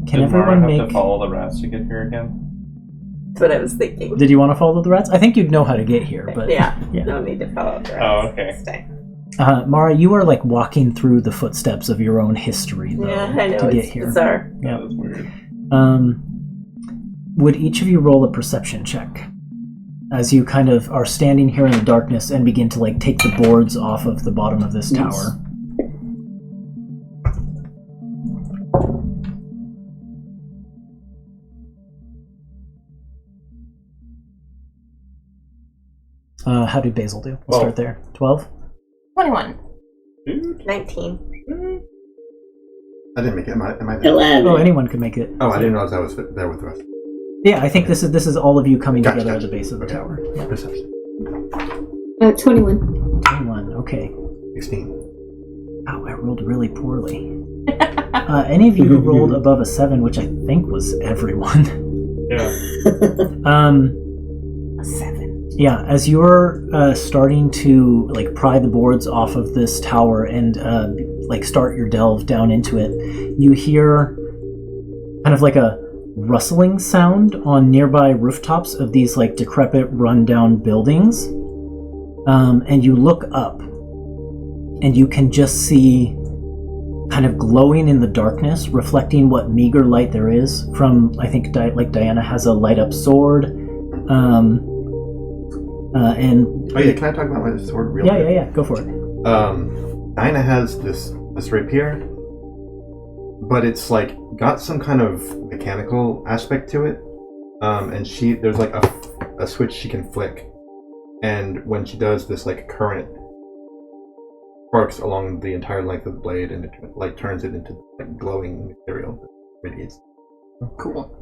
[SPEAKER 1] Can everyone
[SPEAKER 6] have
[SPEAKER 1] make...
[SPEAKER 6] to follow the rats to get here again?
[SPEAKER 7] That's what I was thinking.
[SPEAKER 1] Did you want to follow the rats? I think you'd know how to get here, but...
[SPEAKER 7] Yeah. No need to follow the rats.
[SPEAKER 6] Oh, okay.
[SPEAKER 7] Stay.
[SPEAKER 1] Mara, you are, like, walking through the footsteps of your own history, though,
[SPEAKER 7] Yeah, I know,
[SPEAKER 1] to get
[SPEAKER 7] it's
[SPEAKER 1] here.
[SPEAKER 7] bizarre.
[SPEAKER 1] Yeah.
[SPEAKER 6] That was weird.
[SPEAKER 1] Would each of you roll a perception check as you kind of are standing here in the darkness and begin to, like, take the boards off of the bottom of this tower? How did Basil do? We'll start there. 12?
[SPEAKER 5] 21.
[SPEAKER 7] 19.
[SPEAKER 2] I didn't make it. Am I there?
[SPEAKER 3] 11.
[SPEAKER 1] Oh, anyone could make it.
[SPEAKER 2] Oh, I didn't realize I was there with the rest.
[SPEAKER 1] Yeah, I think this is all of you coming
[SPEAKER 2] Gotcha,
[SPEAKER 1] together
[SPEAKER 2] gotcha.
[SPEAKER 1] at the base of the
[SPEAKER 2] Okay.
[SPEAKER 1] tower. Yeah.
[SPEAKER 2] Perception.
[SPEAKER 4] 21.
[SPEAKER 1] 21, okay.
[SPEAKER 2] 16.
[SPEAKER 1] Oh, I rolled really poorly. Any of you who rolled above a 7, which I think was everyone.
[SPEAKER 6] Yeah.
[SPEAKER 1] A 7. Yeah, as you're starting to, like, pry the boards off of this tower and like start your delve down into it, you hear kind of like a rustling sound on nearby rooftops of these, like, decrepit, run-down buildings. And you look up, and you can just see, kind of glowing in the darkness, reflecting what meager light there is from, I think, like, Diana has a light-up sword. And
[SPEAKER 2] Oh yeah, can I talk about my sword real quick?
[SPEAKER 1] yeah, go for it.
[SPEAKER 2] Diana has this rapier, but it's, like, got some kind of mechanical aspect to it. And there's, like, a switch she can flick, and when she does, this, like, current sparks along the entire length of the blade, and it like turns it into like glowing material that radiates.
[SPEAKER 5] Cool.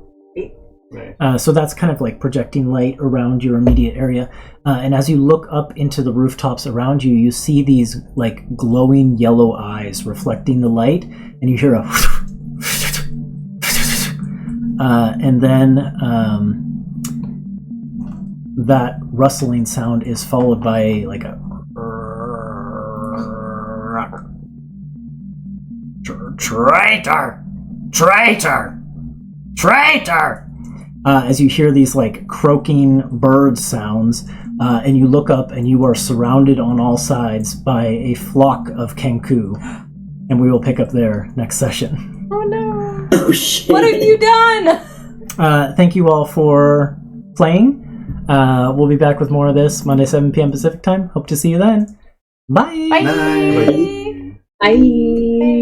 [SPEAKER 1] So that's kind of like projecting light around your immediate area. And as you look up into the rooftops around you, you see these like glowing yellow eyes reflecting the light, and you hear a and then that rustling sound is followed by like a traitor, traitor, traitor. As you hear these like croaking bird sounds, and you look up and you are surrounded on all sides by a flock of Kenku. And we will pick up there next session.
[SPEAKER 5] Oh no!
[SPEAKER 3] Oh shit!
[SPEAKER 5] What have you done?
[SPEAKER 1] Thank you all for playing. We'll be back with more of this Monday, 7 p.m. Pacific time. Hope to see you then. Bye!
[SPEAKER 5] Bye!
[SPEAKER 3] Bye.